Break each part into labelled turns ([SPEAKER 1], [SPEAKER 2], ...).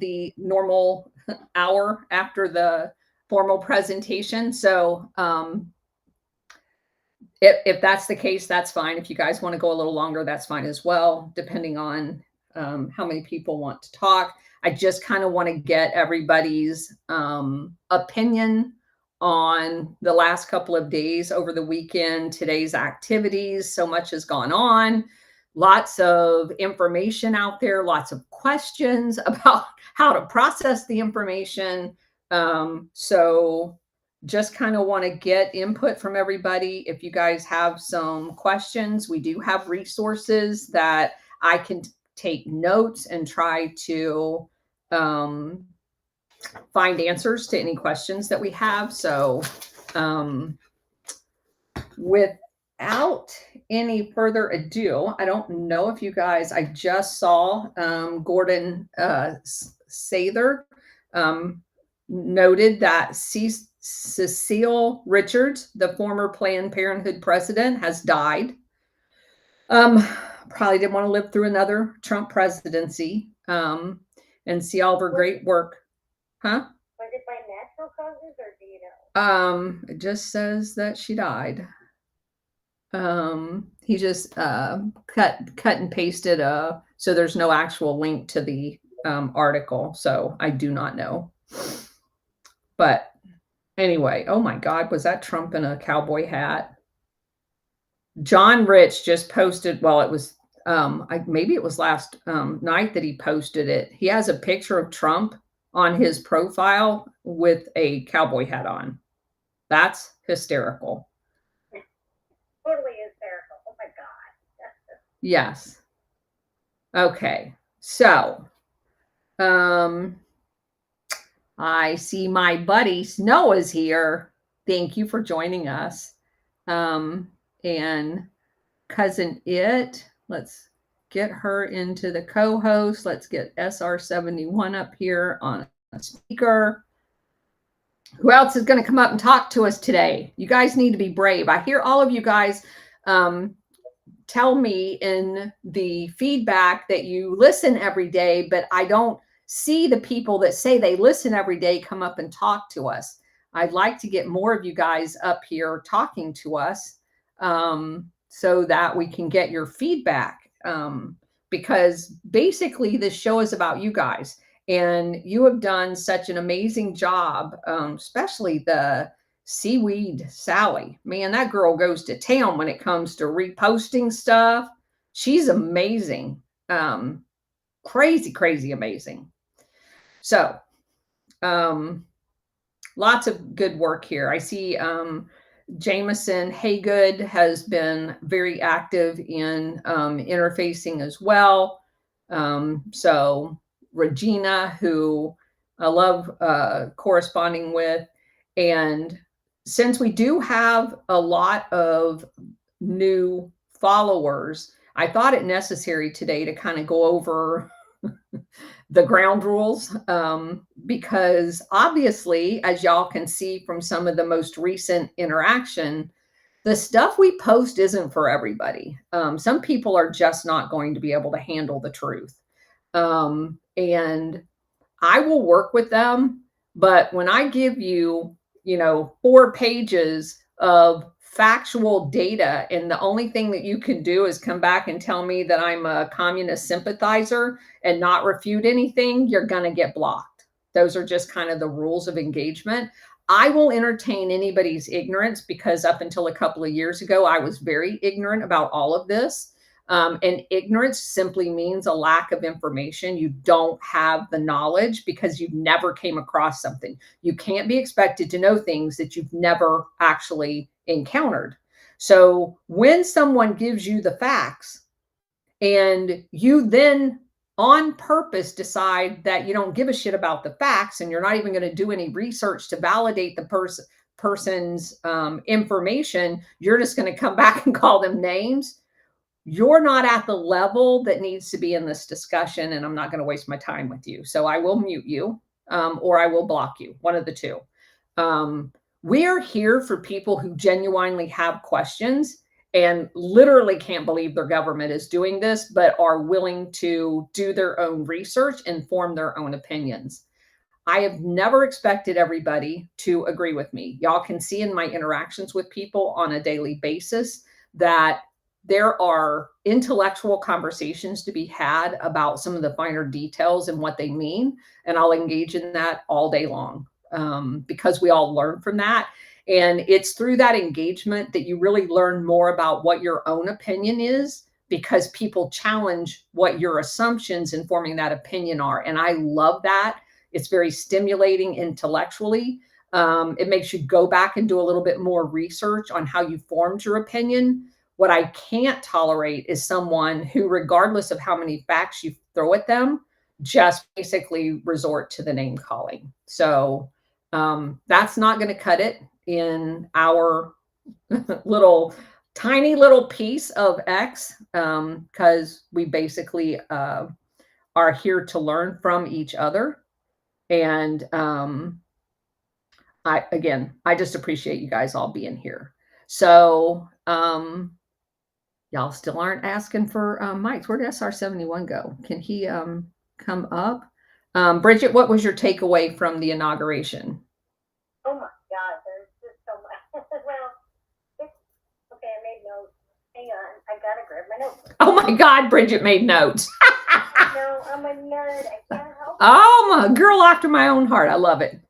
[SPEAKER 1] the normal hour after the formal presentation. So if that's the case, that's fine. If you guys want to go a little longer, that's fine as well, depending on how many people want to talk. I just kind of want to get everybody's opinion on the last couple of days over the weekend, today's activities. So much has gone on, lots of information out there, lots of questions about how to process the information. So just kind of want to get input from everybody. If you guys have some questions, we do have resources that I can take notes and try to find answers to any questions that we have. So without any further ado, I don't know if you guys, I just saw Gordon Sather noted that Cecile Richards, the former Planned Parenthood president, has died. Probably didn't want to live through another Trump presidency and see all of her great work. Huh?
[SPEAKER 2] Was it by natural causes or do you know?
[SPEAKER 1] It just says that she died. He just cut and pasted so there's no actual link to the article, so I do not know. But anyway, oh my God, was that Trump in a cowboy hat? John Rich just posted, well, it was maybe it was last night that he posted it. He has a picture of Trump on his profile with a cowboy hat on. That's hysterical.
[SPEAKER 2] Totally hysterical. Oh my God.
[SPEAKER 1] Yes. Okay. So, I see my buddy Snow is here. Thank you for joining us. And cousin It, let's get her into the co-host. Let's get SR71 up here on a speaker. Who else is going to come up and talk to us today? You guys need to be brave. I hear all of you guys tell me in the feedback that you listen every day, but I don't see the people that say they listen every day come up and talk to us. I'd like to get more of you guys up here talking to us so that we can get your feedback, because basically this show is about you guys, and you have done such an amazing job, especially the Seaweed Sally. Man, that girl goes to town when it comes to reposting stuff. She's amazing. Crazy amazing. So lots of good work here. I see Jameson Haygood has been very active in interfacing as well. So Regina, who I love corresponding with. And since we do have a lot of new followers, I thought it necessary today to kind of go over the ground rules, because obviously, as y'all can see from some of the most recent interaction, the stuff we post isn't for everybody. Some people are just not going to be able to handle the truth. And I will work with them, but when I give you, 4 pages of factual data, and the only thing that you can do is come back and tell me that I'm a communist sympathizer and not refute anything, you're going to get blocked. Those are just kind of the rules of engagement. I will entertain anybody's ignorance, because up until a couple of years ago, I was very ignorant about all of this. And ignorance simply means a lack of information. You don't have the knowledge because you never came across something. You can't be expected to know things that you've never actually encountered. So when someone gives you the facts and you then on purpose decide that you don't give a shit about the facts and you're not even going to do any research to validate the person's information, you're just going to come back and call them names. You're not at the level that needs to be in this discussion, and I'm not going to waste my time with you. So I will mute you, or I will block you, one of the two. We're here for people who genuinely have questions and literally can't believe their government is doing this, but are willing to do their own research and form their own opinions. I have never expected everybody to agree with me. Y'all can see in my interactions with people on a daily basis that there are intellectual conversations to be had about some of the finer details and what they mean. And I'll engage in that all day long because we all learn from that. And it's through that engagement that you really learn more about what your own opinion is because people challenge what your assumptions in forming that opinion are. And I love that. It's very stimulating intellectually. It makes you go back and do a little bit more research on how you formed your opinion. What I can't tolerate is someone who, regardless of how many facts you throw at them, just basically resort to the name calling. So that's not going to cut it in our little tiny little piece of X because we basically are here to learn from each other. And I just appreciate you guys all being here. So y'all still aren't asking for mics. Where did SR71 go? Can he come up? Bridget, what was your takeaway from the inauguration?
[SPEAKER 2] Oh my God, there's just so much. Well, okay, I made notes. Hang on, I gotta grab my notes.
[SPEAKER 1] Oh my God, Bridget made notes.
[SPEAKER 2] No, I'm a nerd. I can't help it.
[SPEAKER 1] Oh, my girl after my own heart. I love it.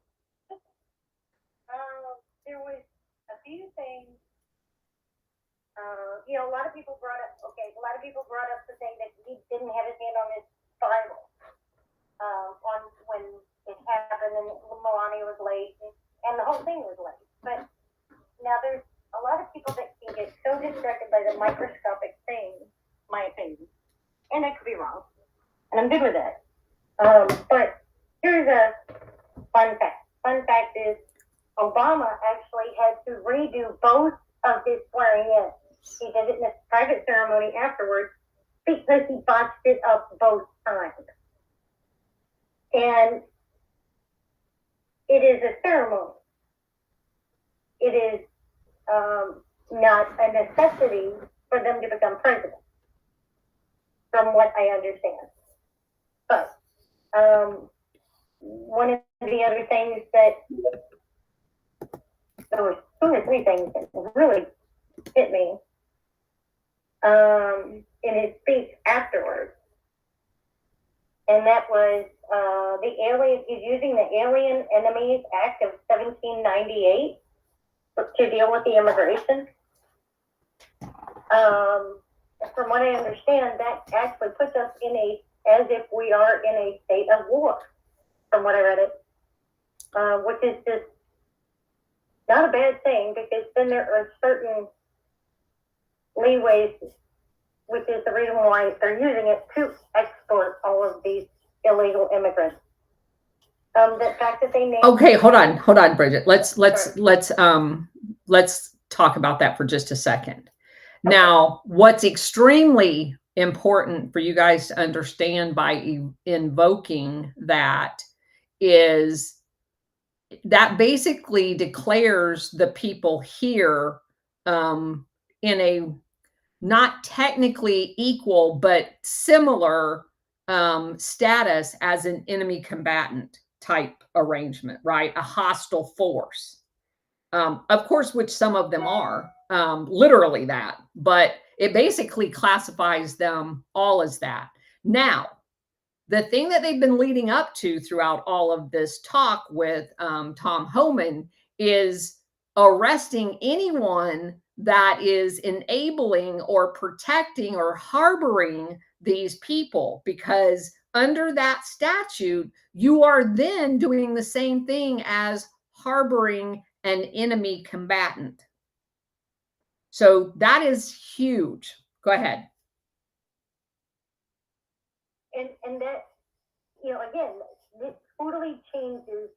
[SPEAKER 2] There was a few things. A lot of people brought up. Okay, a lot of people brought up the thing that he didn't have his hand on his Bible on when it happened, and Melania was late, and the whole thing was late. But now there's a lot of people that can get so distracted by the microscopic things, my opinion, and I could be wrong, and I'm good with that. But here's a fun fact. Fun fact is Obama actually had to redo both of his swearing in. He did it in a private ceremony afterwards because he botched it up both times. And it is a ceremony. It is not a necessity for them to become president, from what I understand. But one of the other things that there were 2 or 3 things that really hit me in his speech afterwards, and that was he's using the Alien Enemies Act of 1798 to deal with the immigration. From what I understand, that actually puts us as if we are in a state of war, from what I read it, which is just not a bad thing, because then there are certain leeways, which is the reason why they're using it to export all of these illegal immigrants. The fact that they named.
[SPEAKER 1] Okay, hold on, Bridget. Let's talk about that for just a second. Okay. Now, what's extremely important for you guys to understand by invoking that is that basically declares the people here in a not technically equal, but similar status as an enemy combatant type arrangement, right? A hostile force. Of course, which some of them are, literally that, but it basically classifies them all as that. Now, the thing that they've been leading up to throughout all of this talk with Tom Homan is arresting anyone that is enabling or protecting or harboring these people, because under that statute, you are then doing the same thing as harboring an enemy combatant. So that is huge. Go ahead.
[SPEAKER 2] And that, again, it totally changes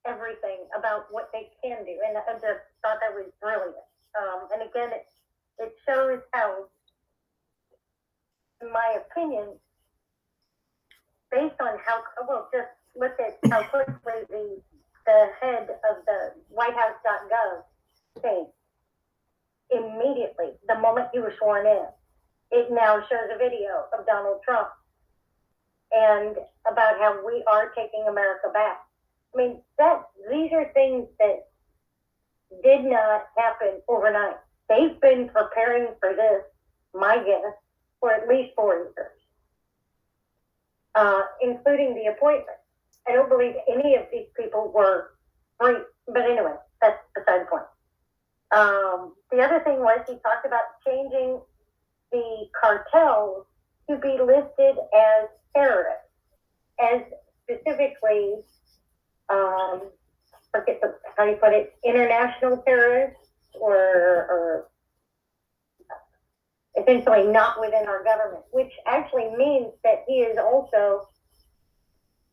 [SPEAKER 2] everything about what they can do. And I just thought that was brilliant. And again, it shows how, in my opinion, based on just look at how quickly the head of the WhiteHouse.gov changed. immediately, the moment he was sworn in. It now shows a video of Donald Trump and about how we are taking America back. I mean, these are things that did not happen overnight. They've been preparing for this, my guess, for at least 4 years, including the appointment. I don't believe any of these people were free. But anyway, that's beside the point. The other thing was he talked about changing the cartels to be listed as terrorists, as specifically, forget how you put it, international terrorists, or essentially not within our government, which actually means that he is also,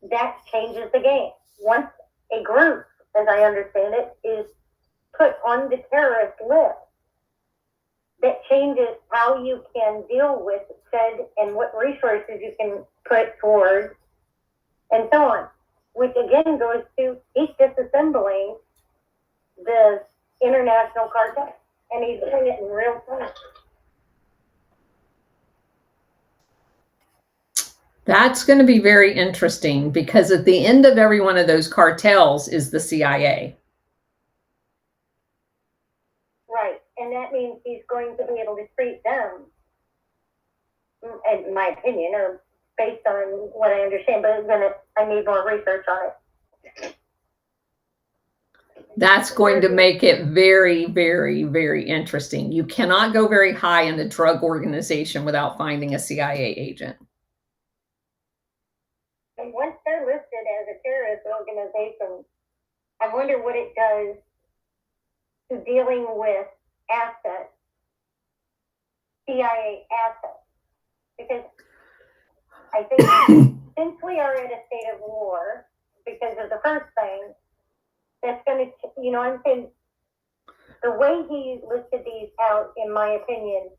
[SPEAKER 2] that changes the game. Once a group, as I understand it, is put on the terrorist list, that changes how you can deal with said and what resources you can put towards, and so on. Which again goes to, he's disassembling the international cartel, and he's doing it in real time.
[SPEAKER 1] That's going to be very interesting, because at the end of every one of those cartels is the CIA.
[SPEAKER 2] Right, and that means he's going to be able to treat them, in my opinion, or based on what I understand, but I need more research on it.
[SPEAKER 1] That's going to make it very, very, very interesting. You cannot go very high in a drug organization without finding a CIA agent.
[SPEAKER 2] And once they're listed as a terrorist organization, I wonder what it does to dealing with assets, CIA assets. Because I think since we are in a state of war, because of the first thing, that's going to, you know, I'm saying the way he listed these out, in my opinion,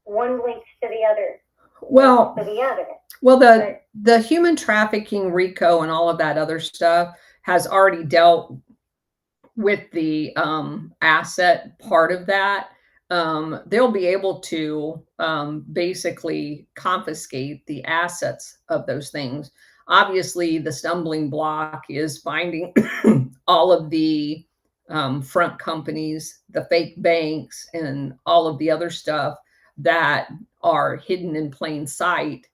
[SPEAKER 2] one links to the other.
[SPEAKER 1] Well,
[SPEAKER 2] to the other.
[SPEAKER 1] Well, the human trafficking RICO and all of that other stuff has already dealt with the asset part of that. They'll be able to basically confiscate the assets of those things. Obviously, the stumbling block is finding all of the front companies, the fake banks, and all of the other stuff that are hidden in plain sight.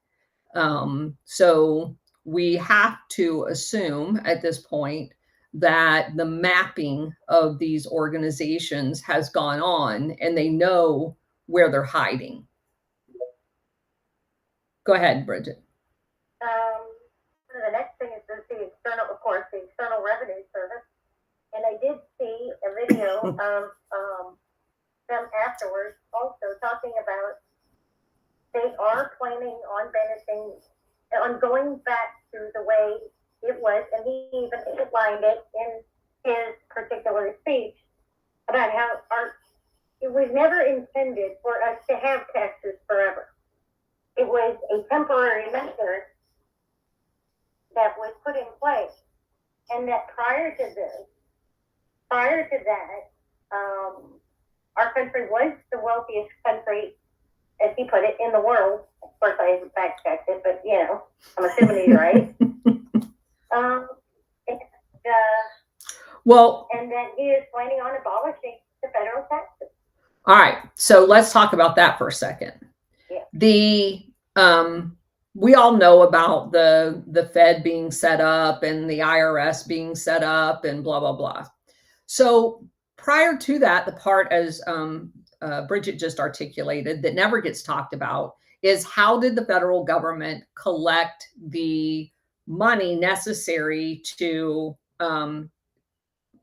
[SPEAKER 1] So we have to assume at this point that the mapping of these organizations has gone on, and they know where they're hiding. Go ahead, Bridget.
[SPEAKER 2] The next thing is the external, of course, the External Revenue Service. And I did see a video of them afterwards also talking about they are planning on banishing, on going back to the way it was, and he even outlined it in his particular speech about how it was never intended for us to have taxes forever. It was a temporary measure that was put in place, and that prior to that, our country was the wealthiest country, as he put it, in the world. Of course, I haven't fact checked it, but you know, I'm assuming he's right. And that he is planning on abolishing the federal taxes.
[SPEAKER 1] All right, so let's talk about that for a second. Yeah. We all know about the Fed being set up and the IRS being set up and blah, blah, blah. So prior to that, the part, as Bridget just articulated, that never gets talked about is, how did the federal government collect the money necessary to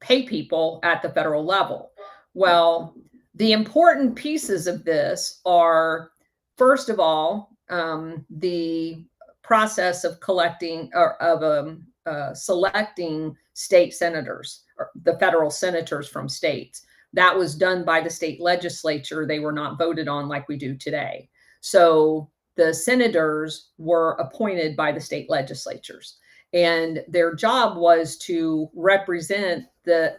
[SPEAKER 1] pay people at the federal level? Well, the important pieces of this are, first of all, the process of collecting, or of selecting state senators, or the federal senators from states. That was done by the state legislature. They were not voted on like we do today. So the senators were appointed by the state legislatures, and their job was to represent the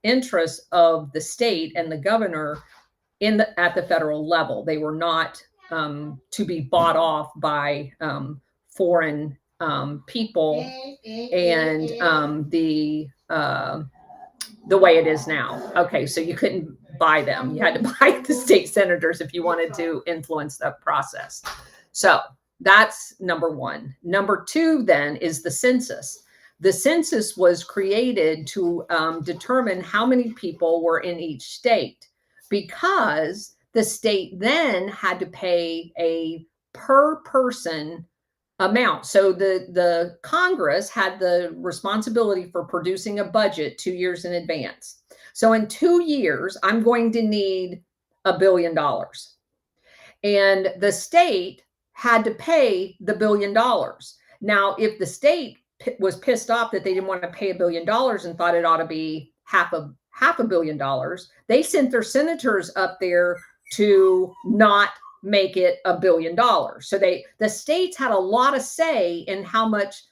[SPEAKER 1] interests of the state and the governor at the federal level. They were not to be bought off by foreign people and the way it is now. Okay, so you couldn't buy them. You had to buy the state senators if you wanted to influence the process. So that's number one. Number two, then, is the census. The census was created to determine how many people were in each state, because the state then had to pay a per person amount. So the Congress had the responsibility for producing a budget 2 years in advance. So in 2 years, I'm going to need $1 billion. And the state had to pay the $1 billion. Now, if the state was pissed off that they didn't want to pay $1 billion and thought it ought to be half a billion dollars, they sent their senators up there to not make it $1 billion. So the states had a lot of say in how much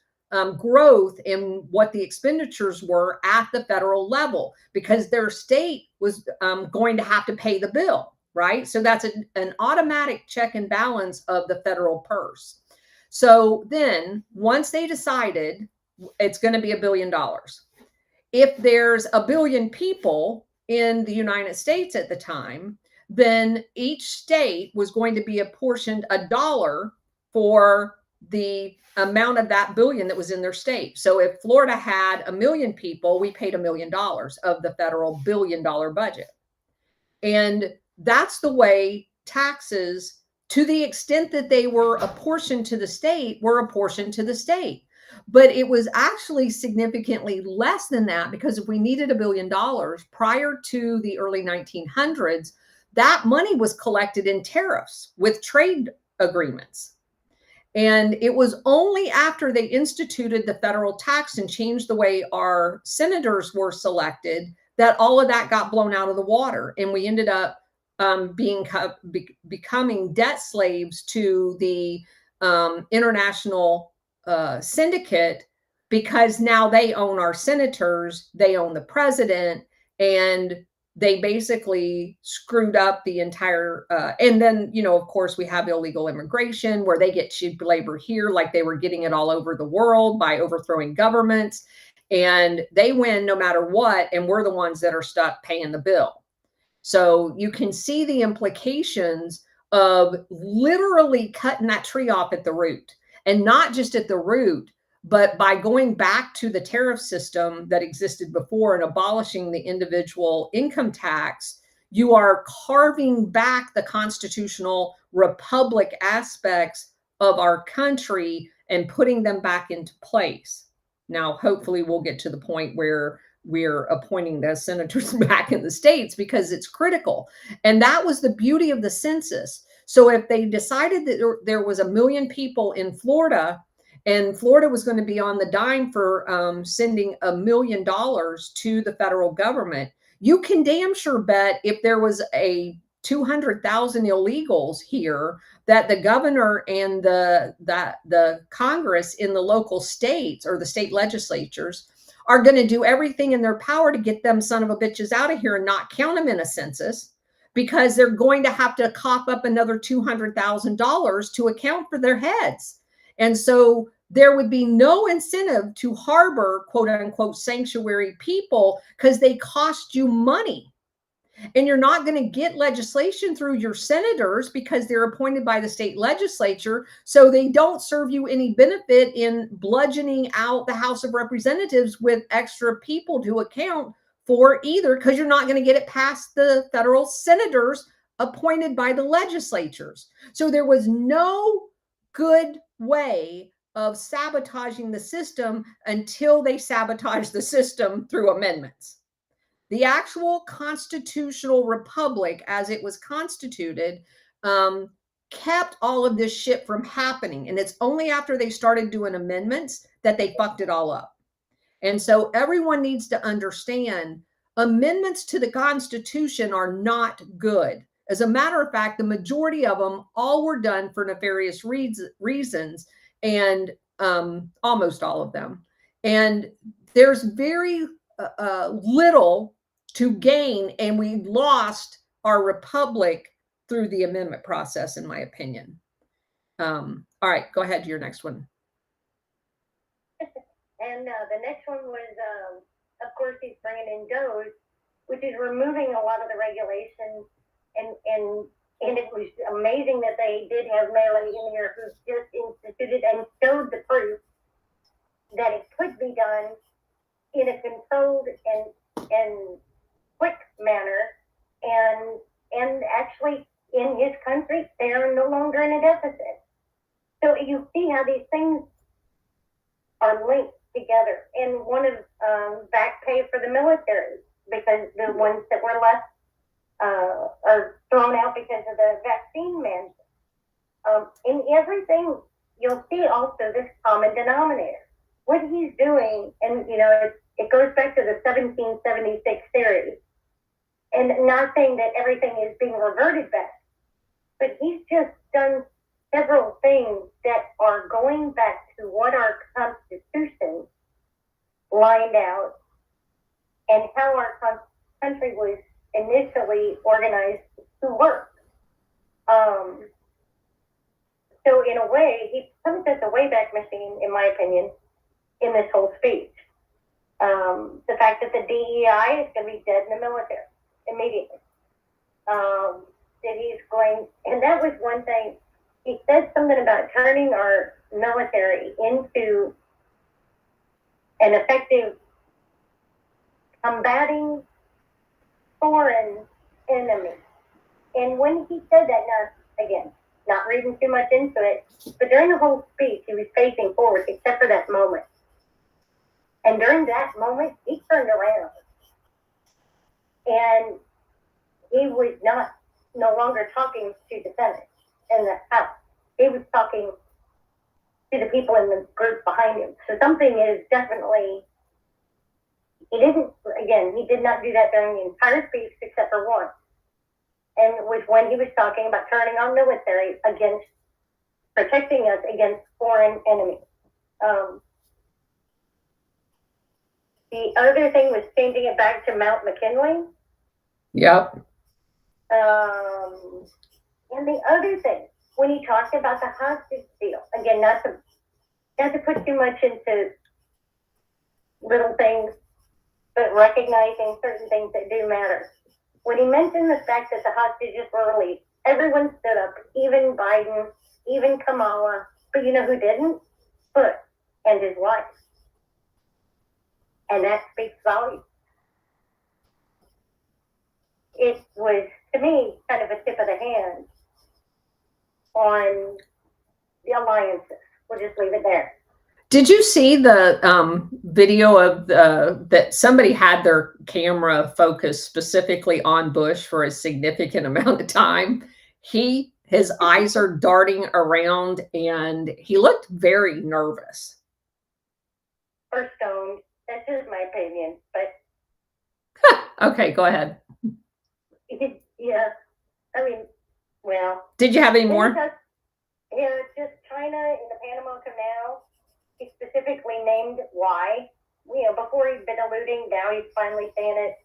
[SPEAKER 1] growth and what the expenditures were at the federal level, because their state was going to have to pay the bill, right? So that's an automatic check and balance of the federal purse. So then once they decided it's going to be $1 billion, if there's 1 billion people in the United States at the time, then each state was going to be apportioned $1 for the amount of that billion that was in their state. So if Florida had 1 million people, we paid $1 million of the federal $1 billion budget. And that's the way taxes, to the extent that they were apportioned to the state, were apportioned to the state. But it was actually significantly less than that, because if we needed $1 billion prior to the early 1900s, that money was collected in tariffs with trade agreements. And it was only after they instituted the federal tax and changed the way our senators were selected that all of that got blown out of the water. And we ended up becoming debt slaves to the international syndicate, because now they own our senators, they own the president, and they basically screwed up the entire, and then, of course, we have illegal immigration where they get cheap labor here, like they were getting it all over the world by overthrowing governments, and they win no matter what, and we're the ones that are stuck paying the bill. So you can see the implications of literally cutting that tree off at the root, and not just at the root, but by going back to the tariff system that existed before and abolishing the individual income tax, you are carving back the constitutional republic aspects of our country and putting them back into place. Now, hopefully we'll get to the point where we're appointing the senators back in the states, because it's critical. And that was the beauty of the census. So if they decided that there was 1 million people in Florida, and Florida was going to be on the dime for sending $1 million to the federal government, you can damn sure bet if there was a 200,000 illegals here, that the governor and the Congress in the local states or the state legislatures are going to do everything in their power to get them son of a bitches out of here and not count them in a census, because they're going to have to cough up another $200,000 to account for their heads. And so there would be no incentive to harbor quote unquote sanctuary people, because they cost you money. And you're not going to get legislation through your senators because they're appointed by the state legislature. So they don't serve you any benefit in bludgeoning out the House of Representatives with extra people to account for either, because you're not going to get it past the federal senators appointed by the legislatures. So there was no good way of sabotaging the system until they sabotaged the system through amendments. The actual constitutional republic, as it was constituted, kept all of this shit from happening. And it's only after they started doing amendments that they fucked it all up. And so everyone needs to understand, amendments to the Constitution are not good. As a matter of fact, the majority of them all were done for nefarious reasons, and almost all of them. And there's very little to gain, and we lost our republic through the amendment process, in my opinion. All right, go ahead to your next one.
[SPEAKER 2] And the next one was, of course, he's bringing in DOGE, which is removing a lot of the regulations, and it was amazing that they did have Mary in here who just instituted and showed the proof that it could be done in a controlled and quick manner, and actually in his country they are no longer in a deficit. So you see how these things are linked together. And one of back pay for the military, because the ones that were left are thrown out because of the vaccine mandate. In everything, you'll see also this common denominator. What he's doing, and it goes back to the 1776 theory, and not saying that everything is being reverted back, but he's just done several things that are going back to what our Constitution lined out and how our country was initially organized to work. So in a way, he comes at the Wayback Machine, in my opinion, in this whole speech. The fact that the DEI is going to be dead in the military immediately. That he's going, and that was one thing. He said something about turning our military into an effective combating foreign enemy. And when he said that, now, again, not reading too much into it, but during the whole speech, he was facing forward, except for that moment. And during that moment, he turned around. And he was no longer talking to the Senate and the House. He was talking to the people in the group behind him. So something is definitely, he did not do that during the entire speech except for one. And it was when he was talking about turning our military against, protecting us against foreign enemies. The other thing was changing it back to Mount McKinley.
[SPEAKER 1] Yep.
[SPEAKER 2] And the other thing, when he talked about the hostage deal, again, not to put too much into little things, but recognizing certain things that do matter. When he mentioned the fact that the hostages were released, everyone stood up, even Biden, even Kamala, but you know who didn't? Bush and his wife. And that speaks volumes. It was, to me, kind of a tip of the hand on the alliances. We'll just leave it there.
[SPEAKER 1] Did you see the video of that somebody had their camera focused specifically on Bush for a significant amount of time? His eyes are darting around and he looked very nervous.
[SPEAKER 2] Or stoned. That's just my opinion, but
[SPEAKER 1] okay, go ahead.
[SPEAKER 2] Yeah, I mean, well.
[SPEAKER 1] Did you have any more?
[SPEAKER 2] Just China in the Panama Canal. He specifically named why. Before he'd been alluding, now he's finally saying it.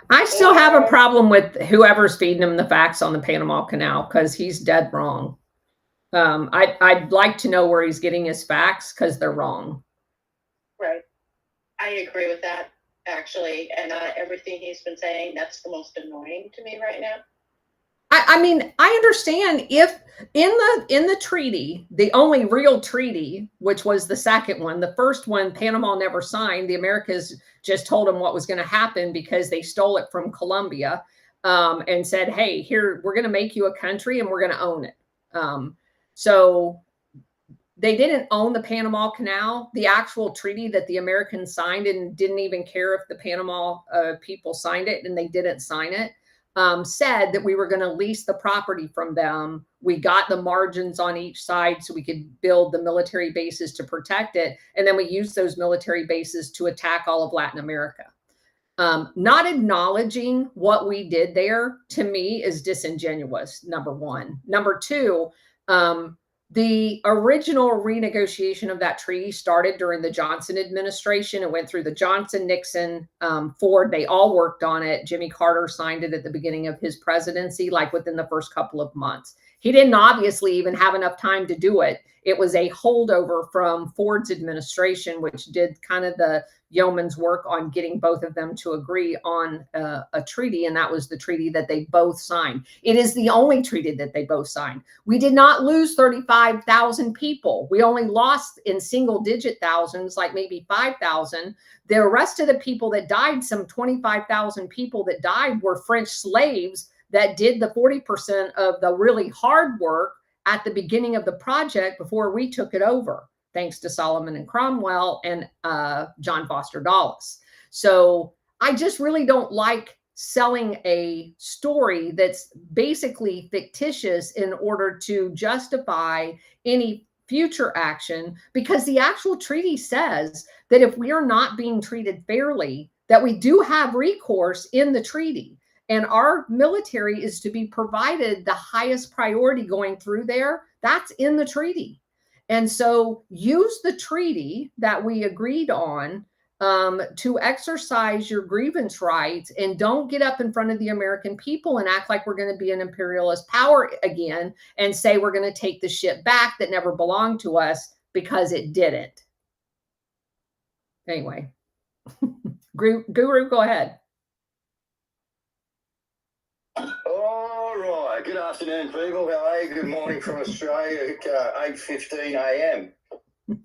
[SPEAKER 1] I still have a problem with whoever's feeding him the facts on the Panama Canal because he's dead wrong. I'd like to know where he's getting his facts because they're wrong.
[SPEAKER 2] Right.
[SPEAKER 3] I agree with that, actually. And everything he's been saying, that's the most annoying to me right now.
[SPEAKER 1] I mean, I understand if in the treaty, the only real treaty, which was the second one, the first one, Panama never signed. The Americas just told them what was going to happen because they stole it from Colombia and said, hey, here, we're going to make you a country and we're going to own it. So they didn't own the Panama Canal, the actual treaty that the Americans signed, and didn't even care if the Panama people signed it, and they didn't sign it. Said that we were going to lease the property from them. We got the margins on each side so we could build the military bases to protect it. And then we used those military bases to attack all of Latin America. Not acknowledging what we did there, to me, is disingenuous, number one. Number two, The original renegotiation of that treaty started during the Johnson administration. It went through the Johnson, Nixon, Ford. They all worked on it. Jimmy Carter signed it at the beginning of his presidency, like within the first couple of months. He didn't obviously even have enough time to do it. It was a holdover from Ford's administration, which did kind of the yeoman's work on getting both of them to agree on a treaty. And that was the treaty that they both signed. It is the only treaty that they both signed. We did not lose 35,000 people. We only lost in single digit thousands, like maybe 5,000. The rest of the people that died, some 25,000 people that died, were French slaves that did the 40% of the really hard work at the beginning of the project before we took it over, thanks to Solomon and Cromwell and John Foster Dulles. So I just really don't like selling a story that's basically fictitious in order to justify any future action, because the actual treaty says that if we are not being treated fairly, that we do have recourse in the treaty. And our military is to be provided the highest priority going through there. That's in the treaty. And so use the treaty that we agreed on to exercise your grievance rights, and don't get up in front of the American people and act like we're going to be an imperialist power again and say we're going to take the shit back that never belonged to us, because it didn't. Anyway, Guru, go ahead.
[SPEAKER 4] All right. Good afternoon, people. How are you? Good morning from Australia at 8:15 a.m.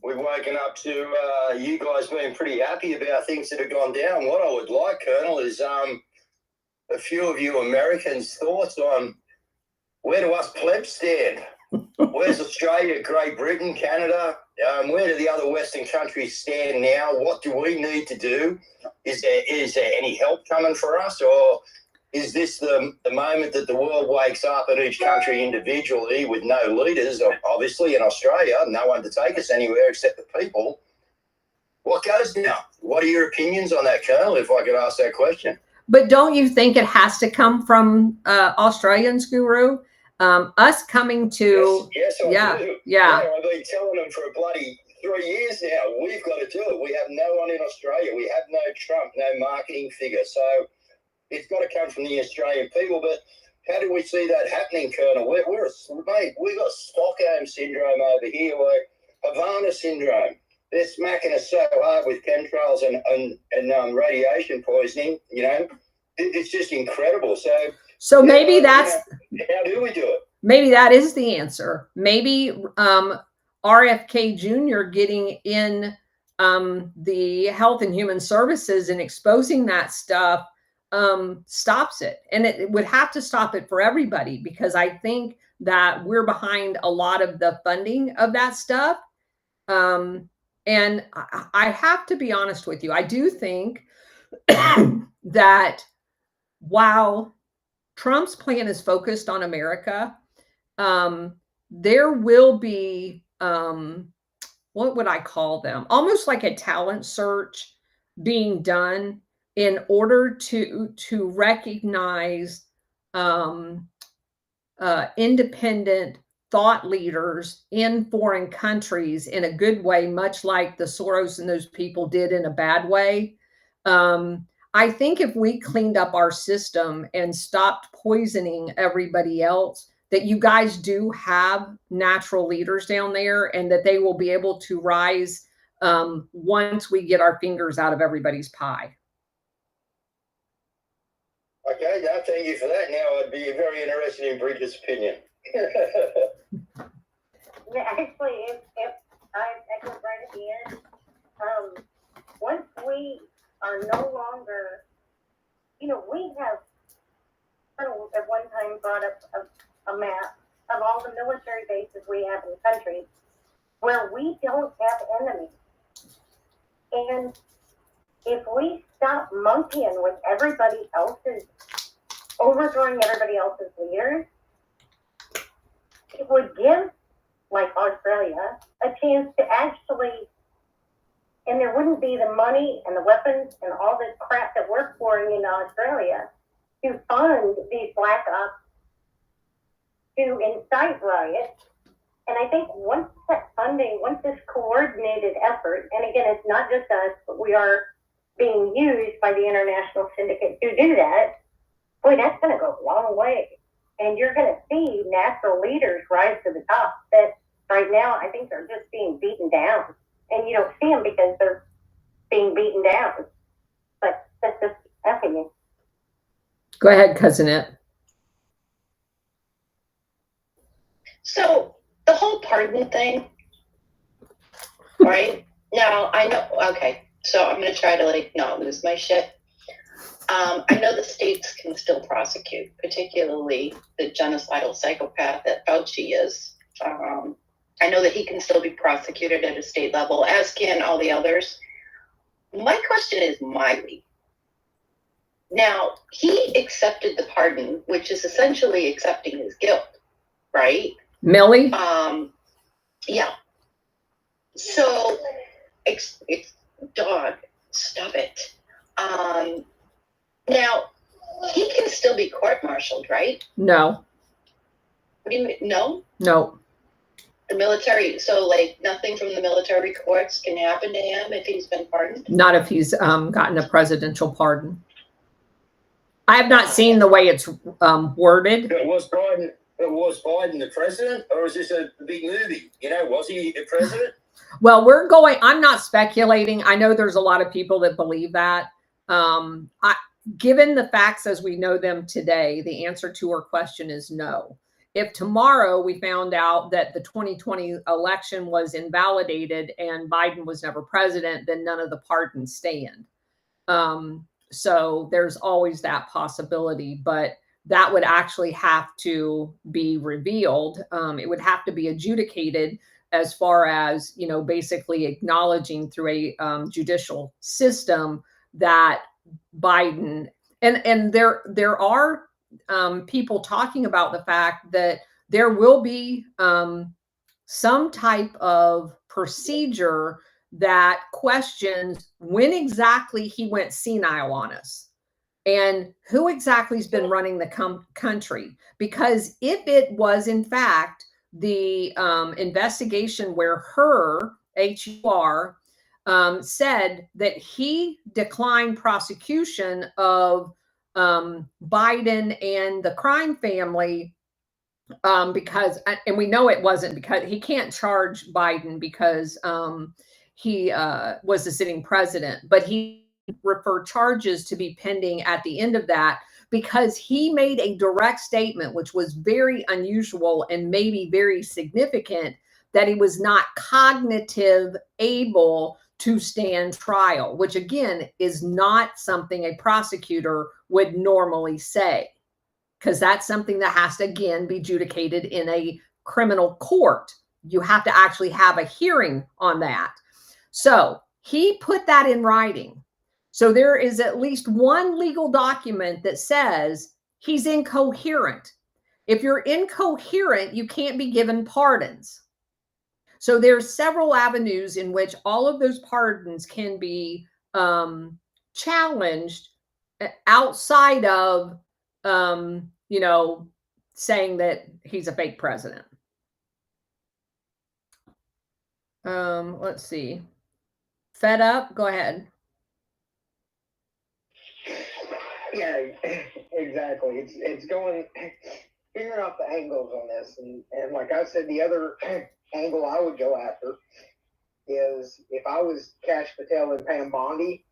[SPEAKER 4] We've woken up to you guys being pretty happy about things that have gone down. What I would like, Colonel, is a few of you Americans' thoughts on where do us plebs stand? Where's Australia, Great Britain, Canada? Where do the other Western countries stand now? What do we need to do? Is there any help coming for us, or is this the moment that the world wakes up and each country individually, with no leaders, obviously in Australia, no one to take us anywhere except the people? What goes now? What are your opinions on that, Colonel, if I could ask that question?
[SPEAKER 1] But don't you think it has to come from Australians, Guru? Us coming to...
[SPEAKER 4] Yes, I do.
[SPEAKER 1] Yeah.
[SPEAKER 4] I've been telling them for a bloody 3 years now, we've got to do it. We have no one in Australia. We have no Trump, no marketing figure. So it's got to come from the Australian people. But how do we see that happening, Colonel? We've got Stockholm syndrome over here, we're Havana syndrome. They're smacking us so hard with chemtrails and radiation poisoning, you know. It's just incredible. So
[SPEAKER 1] maybe that's...
[SPEAKER 4] How do we do it?
[SPEAKER 1] Maybe that is the answer. Maybe RFK Jr. getting in the Health and Human Services and exposing that stuff stops it. And it would have to stop it for everybody, because I think that we're behind a lot of the funding of that stuff. And I have to be honest with you. I do think that while Trump's plan is focused on America, there will be, what would I call them? Almost like a talent search being done in order to recognize independent thought leaders in foreign countries in a good way, much like the Soros and those people did in a bad way. I think if we cleaned up our system and stopped poisoning everybody else, that you guys do have natural leaders down there, and that they will be able to rise once we get our fingers out of everybody's pie.
[SPEAKER 4] Okay, yeah, thank you for that. Now I'd be very interested in Bridget's opinion.
[SPEAKER 2] Yeah, actually, if I go right at the end, once we are no longer, you know, we have at one time brought up a map of all the military bases we have in the country where we don't have enemies. And if we stop monkeying with everybody else's, overthrowing everybody else's leaders, it would give, like Australia, a chance to actually, and there wouldn't be the money and the weapons and all this crap that we're pouring into Australia to fund these black ops, to incite riots, And I think once that funding, once this coordinated effort, and again, it's not just us, but we are being used by the international syndicate to do that, boy, that's going to go a long way. And you're going to see natural leaders rise to the top that right now I think they're just being beaten down. And you don't see them because they're being beaten down. But that's just effing.
[SPEAKER 1] Go ahead, Cousinette.
[SPEAKER 3] So the whole pardon thing, right? Now I know. Okay, so I'm gonna try to like not lose my shit. I know the states can still prosecute, particularly the genocidal psychopath that Fauci is. I know that he can still be prosecuted at a state level, as can all the others. My question is Miley. Now, he accepted the pardon, which is essentially accepting his guilt, right?
[SPEAKER 1] Millie?
[SPEAKER 3] Yeah. So, dog, stop it. Now, he can still be court-martialed, right?
[SPEAKER 1] No.
[SPEAKER 3] What do you mean? No?
[SPEAKER 1] No.
[SPEAKER 3] The military, so like nothing from the military courts can happen to him if he's been pardoned?
[SPEAKER 1] Not if he's gotten a presidential pardon. I have not seen the way it's worded.
[SPEAKER 4] Was Biden the president, or is this a big movie? You know, was he the president?
[SPEAKER 1] Well, I'm not speculating. I know there's a lot of people that believe that. Given the facts as we know them today, the answer to her question is no. If tomorrow we found out that the 2020 election was invalidated and Biden was never president, then none of the pardons stand. So there's always that possibility, but that would actually have to be revealed. It would have to be adjudicated as far as, you know, basically acknowledging through a judicial system that Biden, and there are people talking about the fact that there will be some type of procedure that questions when exactly he went senile on us and who exactly has been running the country. Because if it was in fact the investigation where HUR said that he declined prosecution of Biden and the crime family, because, and we know it wasn't because he can't charge Biden because he was the sitting president, but he referred charges to be pending at the end of that because he made a direct statement, which was very unusual and maybe very significant, that he was not cognitive able to stand trial, which again is not something a prosecutor would normally say, because that's something that has to again be adjudicated in a criminal court. You have to actually have a hearing on that. So he put that in writing. So there is at least one legal document that says he's incoherent. If you're incoherent, you can't be given pardons. So there's several avenues in which all of those pardons can be challenged outside of, you know, saying that he's a fake president. Let's see. Fed up? Go ahead.
[SPEAKER 5] Yeah, exactly. It's going figuring out the angles on this, and like I said, the other angle I would go after is if I was Cash Patel and Pam Bondi,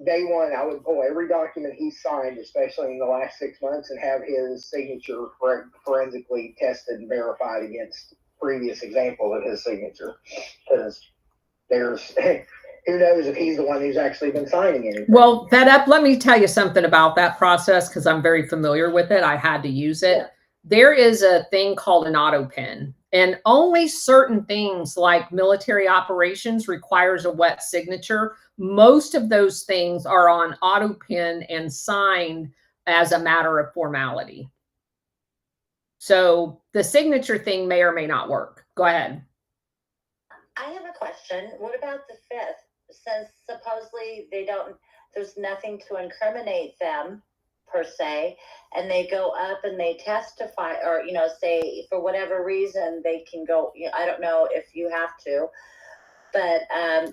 [SPEAKER 5] day one I would pull every document he signed, especially in the last 6 months, and have his signature forensically tested and verified against previous examples of his signature, because there's who knows if he's the one who's actually been signing anything. Well,
[SPEAKER 1] Fed Up, let me tell you something about that process because I'm very familiar with it. I had to use it. Yeah. There is a thing called an auto pen, and only certain things like military operations requires a wet signature. Most of those things are on auto pen and signed as a matter of formality. So the signature thing may or may not work. Go ahead.
[SPEAKER 6] I have a question. What about the fifth? Since supposedly there's nothing to incriminate them, per se, and they go up and they testify, or, you know, say for whatever reason they can go, you know, I don't know if you have to, but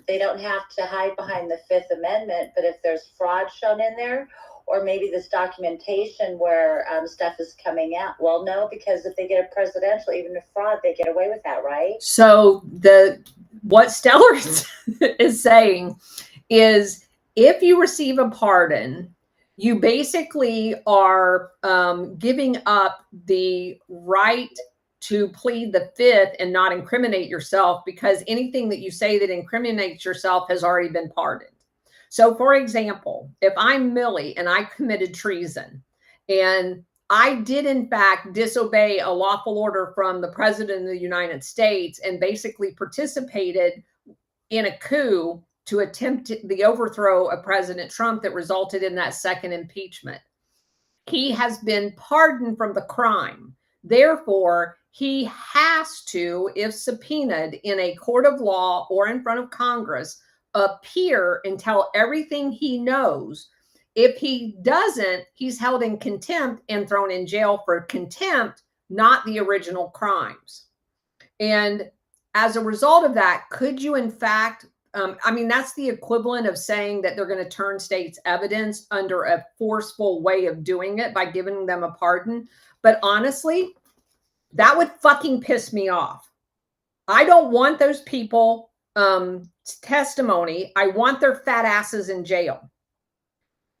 [SPEAKER 6] they don't have to hide behind the Fifth Amendment. But if there's fraud shown in there, or maybe this documentation where stuff is coming out, well, no, because if they get a presidential, even if fraud, they get away with that, right?
[SPEAKER 1] So what Stellar is saying is, if you receive a pardon, you basically are giving up the right to plead the Fifth and not incriminate yourself, because anything that you say that incriminates yourself has already been pardoned. So, for example, if I'm Millie and I committed treason, and I did in fact disobey a lawful order from the President of the United States and basically participated in a coup to attempt the overthrow of President Trump that resulted in that second impeachment, he has been pardoned from the crime. Therefore, he has to, if subpoenaed in a court of law or in front of Congress, appear and tell everything he knows. If he doesn't, he's held in contempt and thrown in jail for contempt, not the original crimes. And as a result of that, could you in fact, I mean, that's the equivalent of saying that they're going to turn states' evidence under a forceful way of doing it by giving them a pardon. But honestly, that would fucking piss me off. I don't want those people testimony. I want their fat asses in jail.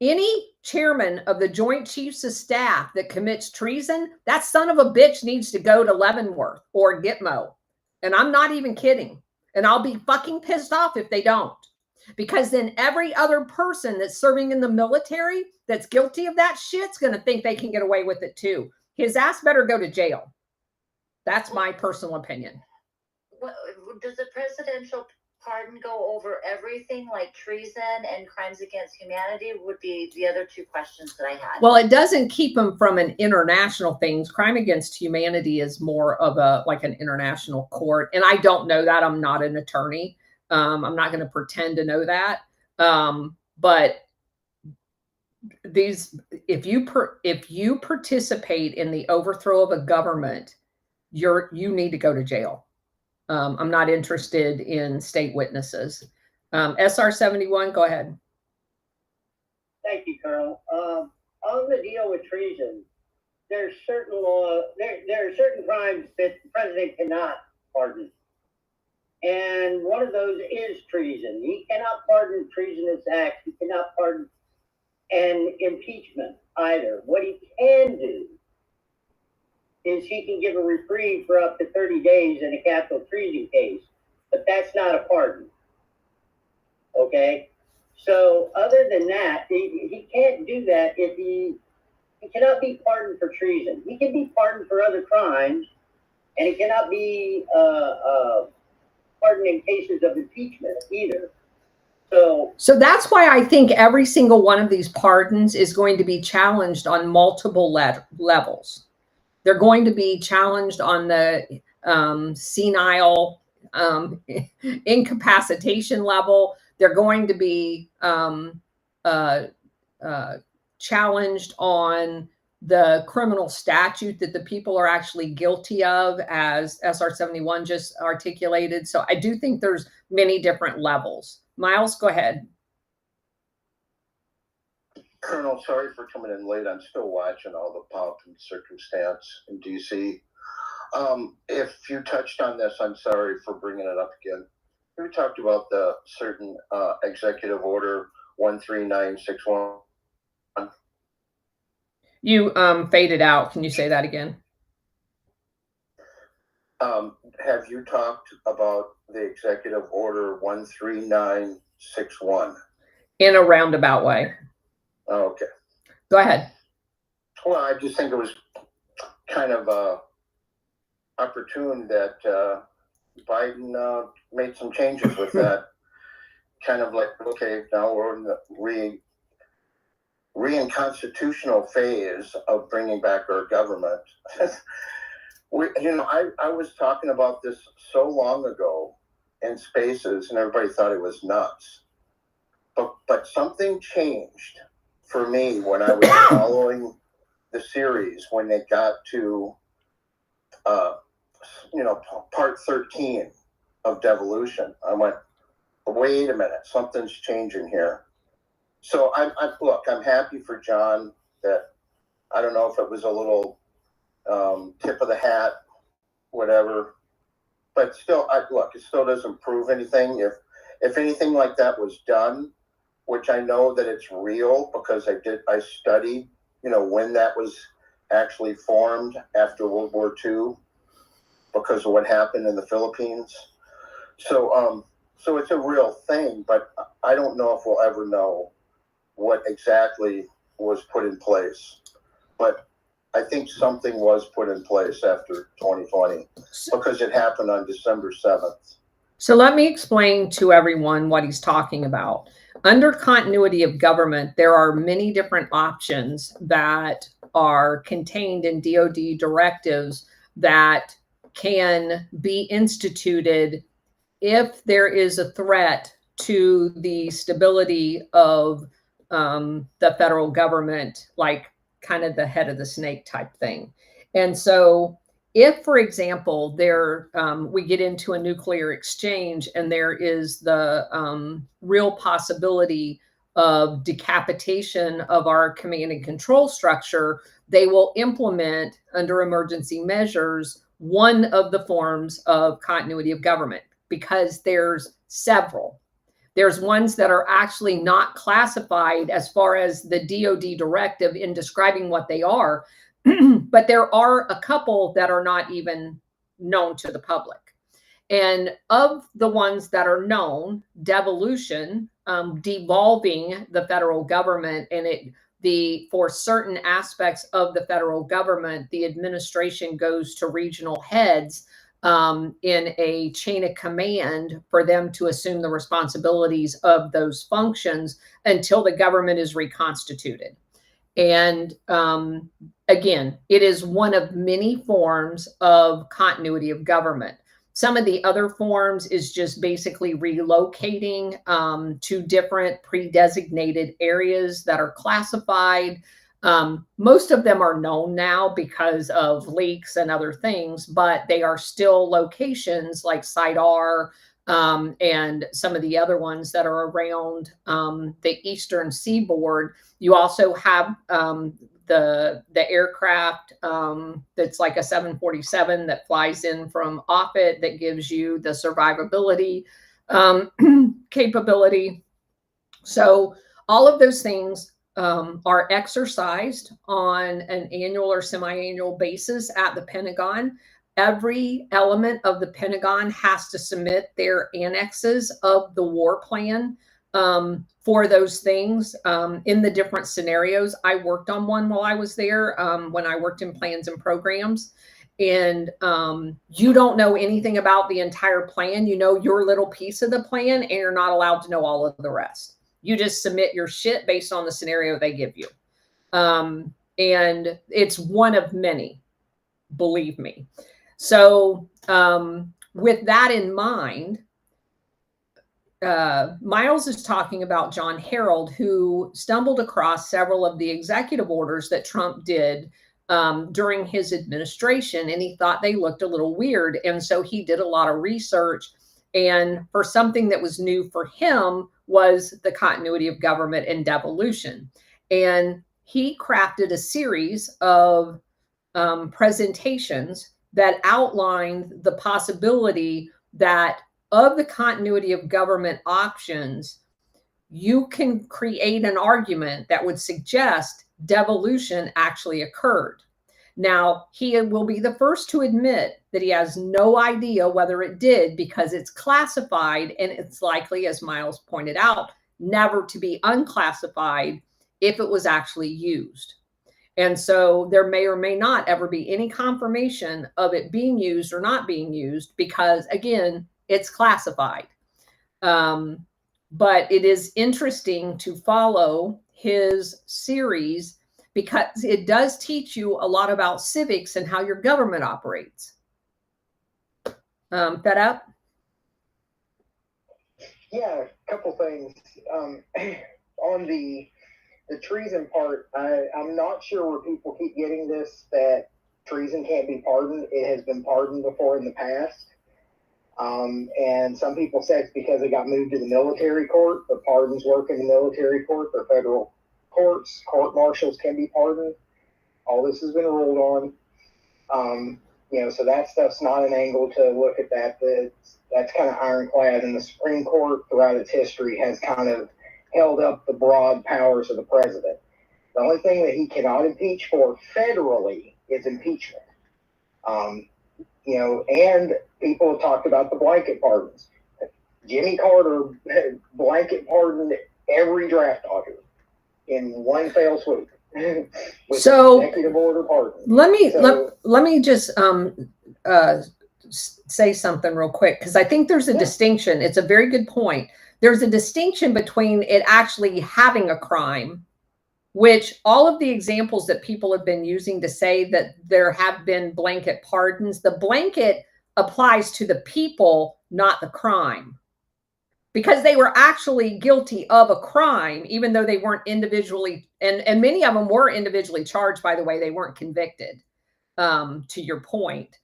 [SPEAKER 1] Any chairman of the Joint Chiefs of Staff that commits treason, that son of a bitch needs to go to Leavenworth or Gitmo. And I'm not even kidding. And I'll be fucking pissed off if they don't. Because then every other person that's serving in the military that's guilty of that shit's going to think they can get away with it too. His ass better go to jail. That's my personal opinion.
[SPEAKER 6] What, does the presidential pardon go over everything like treason and crimes against humanity? Would be the other two questions that I had.
[SPEAKER 1] Well, it doesn't keep them from an international things. Crime against humanity is more of a like an international court, and I don't know that. I'm not an attorney. I'm not going to pretend to know that. But these, if you participate in the overthrow of a government, you need to go to jail. I'm not interested in state witnesses. SR 71, go ahead.
[SPEAKER 7] Thank you, Colonel. On the deal with treason, there's certain law, there are certain crimes that the president cannot pardon. And one of those is treason. He cannot pardon treasonous acts. He cannot pardon an impeachment either. What he can do is he can give a reprieve for up to 30 days in a capital treason case, but that's not a pardon. Okay? So other than that, he can't do that if he cannot be pardoned for treason. He can be pardoned for other crimes, and he cannot be pardoned in cases of impeachment either. So
[SPEAKER 1] that's why I think every single one of these pardons is going to be challenged on multiple levels. They're going to be challenged on the senile incapacitation level. They're going to be challenged on the criminal statute that the people are actually guilty of, as SR 71 just articulated. So I do think there's many different levels. Miles, go ahead.
[SPEAKER 8] Colonel, sorry for coming in late. I'm still watching all the pomp and circumstance in D.C. If you touched on this, I'm sorry for bringing it up again. We talked about the certain executive order 13961.
[SPEAKER 1] You faded out. Can you say that again?
[SPEAKER 8] Have you talked about the executive order 13961?
[SPEAKER 1] In a roundabout way.
[SPEAKER 8] Okay.
[SPEAKER 1] Go ahead.
[SPEAKER 8] Well, I just think it was kind of opportune that Biden made some changes with that. Kind of like, okay, now we're in the re-constitutional phase of bringing back our government. I was talking about this so long ago in spaces, and everybody thought it was nuts. But something changed for me when I was following the series, when they got to, part 13 of devolution, I went, wait a minute, something's changing here. So I'm happy for John that, I don't know if it was a little tip of the hat, whatever, but still, it still doesn't prove anything. If anything like that was done, which I know that it's real because I studied, when that was actually formed after World War II because of what happened in the Philippines. So it's a real thing, but I don't know if we'll ever know what exactly was put in place. But I think something was put in place after 2020 because it happened on December 7th.
[SPEAKER 1] So let me explain to everyone what he's talking about. Under continuity of government, there are many different options that are contained in DoD directives that can be instituted if there is a threat to the stability of the federal government, like kind of the head of the snake type thing. And so if, for example, we get into a nuclear exchange and there is the real possibility of decapitation of our command and control structure, they will implement under emergency measures one of the forms of continuity of government, because there's several. There's ones that are actually not classified as far as the DoD directive in describing what they are, but there are a couple that are not even known to the public. And of the ones that are known, devolution, devolving the federal government, and for certain aspects of the federal government, the administration goes to regional heads in a chain of command for them to assume the responsibilities of those functions until the government is reconstituted. And again, it is one of many forms of continuity of government. Some of the other forms is just basically relocating to different pre-designated areas that are classified. Most of them are known now because of leaks and other things, but they are still locations like Site R and some of the other ones that are around the eastern seaboard. You also have the aircraft that's like a 747 that flies in from Offutt that gives you the survivability capability. So all of those things are exercised on an annual or semi-annual basis at the Pentagon. Every element of the Pentagon has to submit their annexes of the war plan for those things in the different scenarios. I worked on one while I was there when I worked in plans and programs. And you don't know anything about the entire plan. You know your little piece of the plan, and you're not allowed to know all of the rest. You just submit your shit based on the scenario they give you. And it's one of many, believe me. So with that in mind, Miles is talking about John Harold, who stumbled across several of the executive orders that Trump did during his administration, and he thought they looked a little weird. And so he did a lot of research. And for something that was new for him was the continuity of government and devolution. And he crafted a series of presentations that outlined the possibility that of the continuity of government options, you can create an argument that would suggest devolution actually occurred. Now, he will be the first to admit that he has no idea whether it did because it's classified, and it's likely, as Miles pointed out, never to be unclassified if it was actually used. And so there may or may not ever be any confirmation of it being used or not being used because, again, it's classified. But it is interesting to follow his series because it does teach you a lot about civics and how your government operates. Fed up?
[SPEAKER 5] Yeah, a couple things. On the the treason part, I'm not sure where people keep getting this, that treason can't be pardoned. It has been pardoned before in the past. And some people say it's because it got moved to the military court, but pardons work in the military court. They're federal courts. Court martials can be pardoned. All this has been ruled on. So that stuff's not an angle to look at that. That's kind of ironclad. And the Supreme Court throughout its history has kind of held up the broad powers of the president. The only thing that he cannot impeach for federally is impeachment. And people have talked about the blanket pardons. Jimmy Carter blanket pardoned every draft dodger in one fell swoop. With
[SPEAKER 1] So
[SPEAKER 5] executive order pardon.
[SPEAKER 1] let me just say something real quick, because I think there's a distinction. It's a very good point. There's a distinction between it actually having a crime, which all of the examples that people have been using to say that there have been blanket pardons, the blanket applies to the people, not the crime, because they were actually guilty of a crime, even though they weren't individually, and many of them were individually charged, by the way. They weren't convicted, to your point,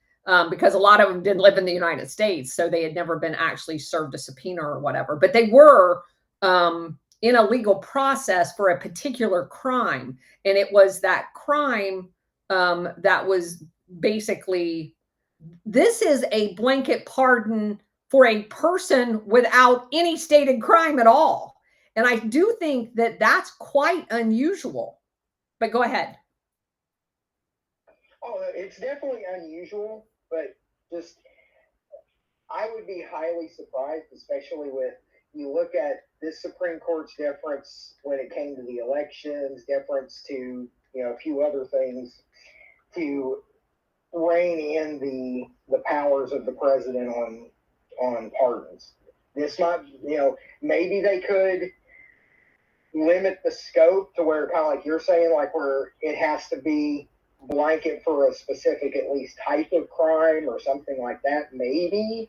[SPEAKER 1] because a lot of them didn't live in the United States, so they had never been actually served a subpoena or whatever, but they were in a legal process for a particular crime. And it was that crime that was basically, this is a blanket pardon for a person without any stated crime at all. And I do think that that's quite unusual. But go ahead.
[SPEAKER 5] Oh, it's definitely unusual, but just, I would be highly surprised, especially with, you look at this Supreme Court's deference when it came to the elections, deference to, a few other things, to rein in the powers of the president on pardons. This might, maybe they could limit the scope to where, kind of like you're saying, like where it has to be blanket for a specific, at least, type of crime or something like that, maybe.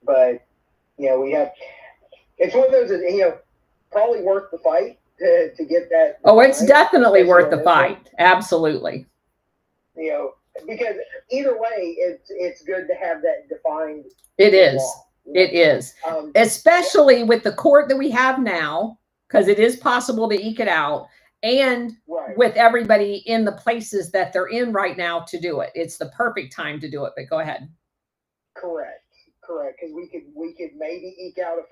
[SPEAKER 5] But we have, it's one of those that, probably worth the fight to get that.
[SPEAKER 1] Oh, it's definitely worth the fight. Absolutely.
[SPEAKER 5] Because either way, it's good to have that defined.
[SPEAKER 1] It is. It is. Especially with the court that we have now, because it is possible to eke it out, and with everybody in the places that they're in right now to do it. It's the perfect time to do it, but go ahead.
[SPEAKER 5] Correct. Because we could maybe eke out a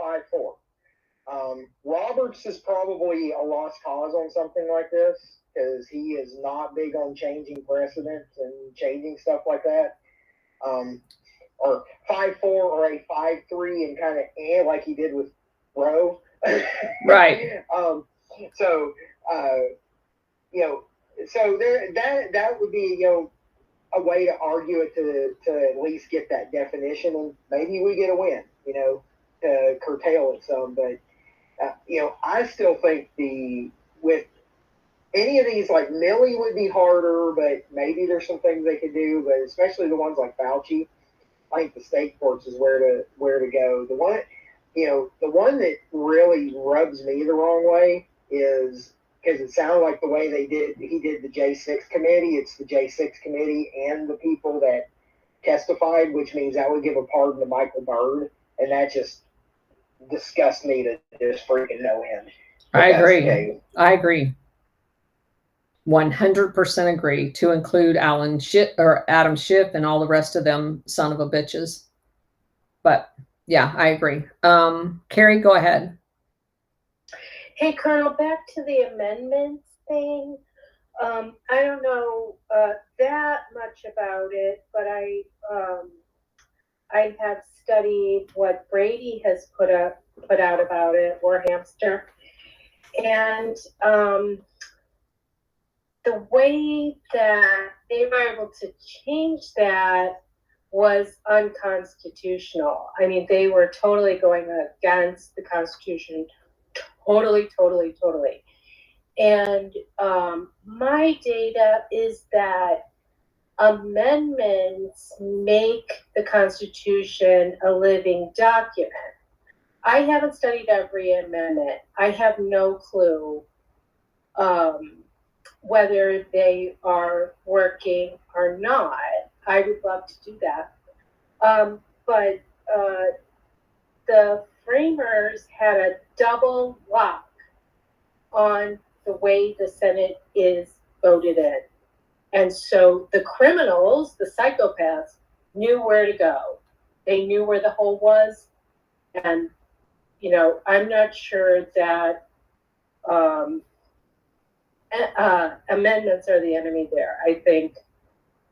[SPEAKER 5] 5-4. Roberts is probably a lost cause on something like this, because he is not big on changing precedents and changing stuff like that. Or 5-4 or a 5-3 and kind of like he did with Roe.
[SPEAKER 1] Right.
[SPEAKER 5] So there that would be a way to argue it to at least get that definition, and maybe we get a win, to curtail it some. But I still think with any of these, like Millie would be harder, but maybe there's some things they could do. But especially the ones like Fauci, I think the state courts is where to go. The one that really rubs me the wrong way is, because it sounded like the way he did the J6 committee. It's the J6 committee and the people that testified, which means that would give a pardon to Michael Byrd, and that just disgusts me to just freaking no end.
[SPEAKER 1] I agree. 100% agree, to include Adam Schiff and all the rest of them son of a bitches. But yeah, I agree. Carrie, go ahead.
[SPEAKER 9] Hey, Colonel, back to the amendments thing. I don't know that much about it, but I have studied what Brady has put out about it, or Hamster, and the way that they were able to change that was unconstitutional. I mean, they were totally going against the Constitution. Totally. And my data is that amendments make the Constitution a living document. I haven't studied every amendment. I have no clue whether they are working or not. I would love to do that. But the framers had a double lock on the way the Senate is voted in. And so the criminals, the psychopaths, knew where to go. They knew where the hole was. And, you know, I'm not sure that amendments are the enemy there. I think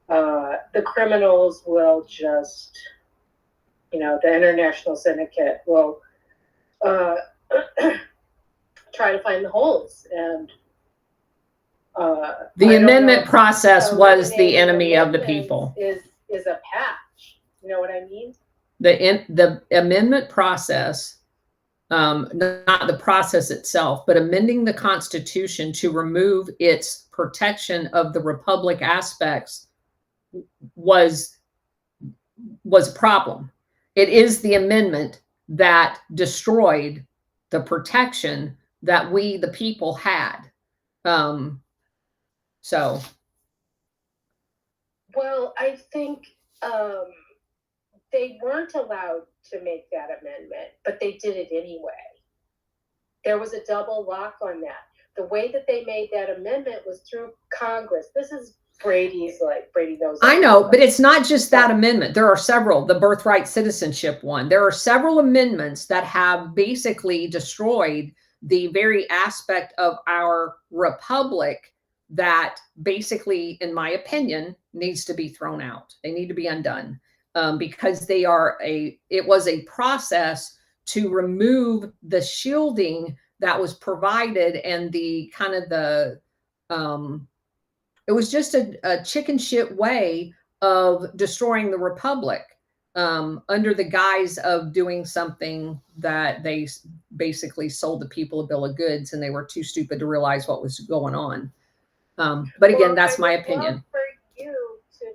[SPEAKER 9] the criminals will just, you know, the international syndicate will try to find the holes. And
[SPEAKER 1] the amendment process was the enemy of the people.
[SPEAKER 9] Is a patch. You know what I mean?
[SPEAKER 1] The amendment process, not the process itself, but amending the Constitution to remove its protection of the republic aspects was a problem. It is the amendment that destroyed the protection that we, the people, had. So.
[SPEAKER 9] Well, I think they weren't allowed to make that amendment, but they did it anyway. There was a double lock on that. The way that they made that amendment was through Congress. This is Brady knows.
[SPEAKER 1] I know, but it's not just that amendment. There are several, the birthright citizenship one. There are several amendments that have basically destroyed the very aspect of our republic that basically, in my opinion, needs to be thrown out. They need to be undone because it was a process to remove the shielding that was provided and the kind of it was just a chicken shit way of destroying the republic under the guise of doing something that they basically sold the people a bill of goods, and they were too stupid to realize what was going on. But again, that's my opinion.
[SPEAKER 9] For you to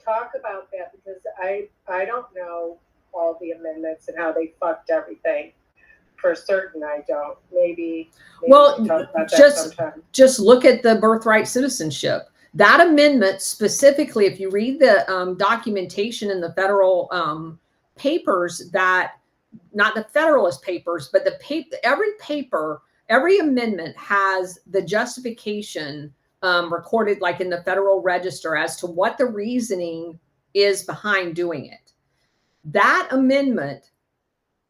[SPEAKER 9] talk about that, because I don't know all the amendments and how they fucked everything. For certain, I don't. Maybe
[SPEAKER 1] well, just look at the birthright citizenship. That amendment specifically, if you read the documentation in the federal papers, that not the Federalist Papers, but every amendment has the justification recorded like in the Federal Register as to what the reasoning is behind doing it. That amendment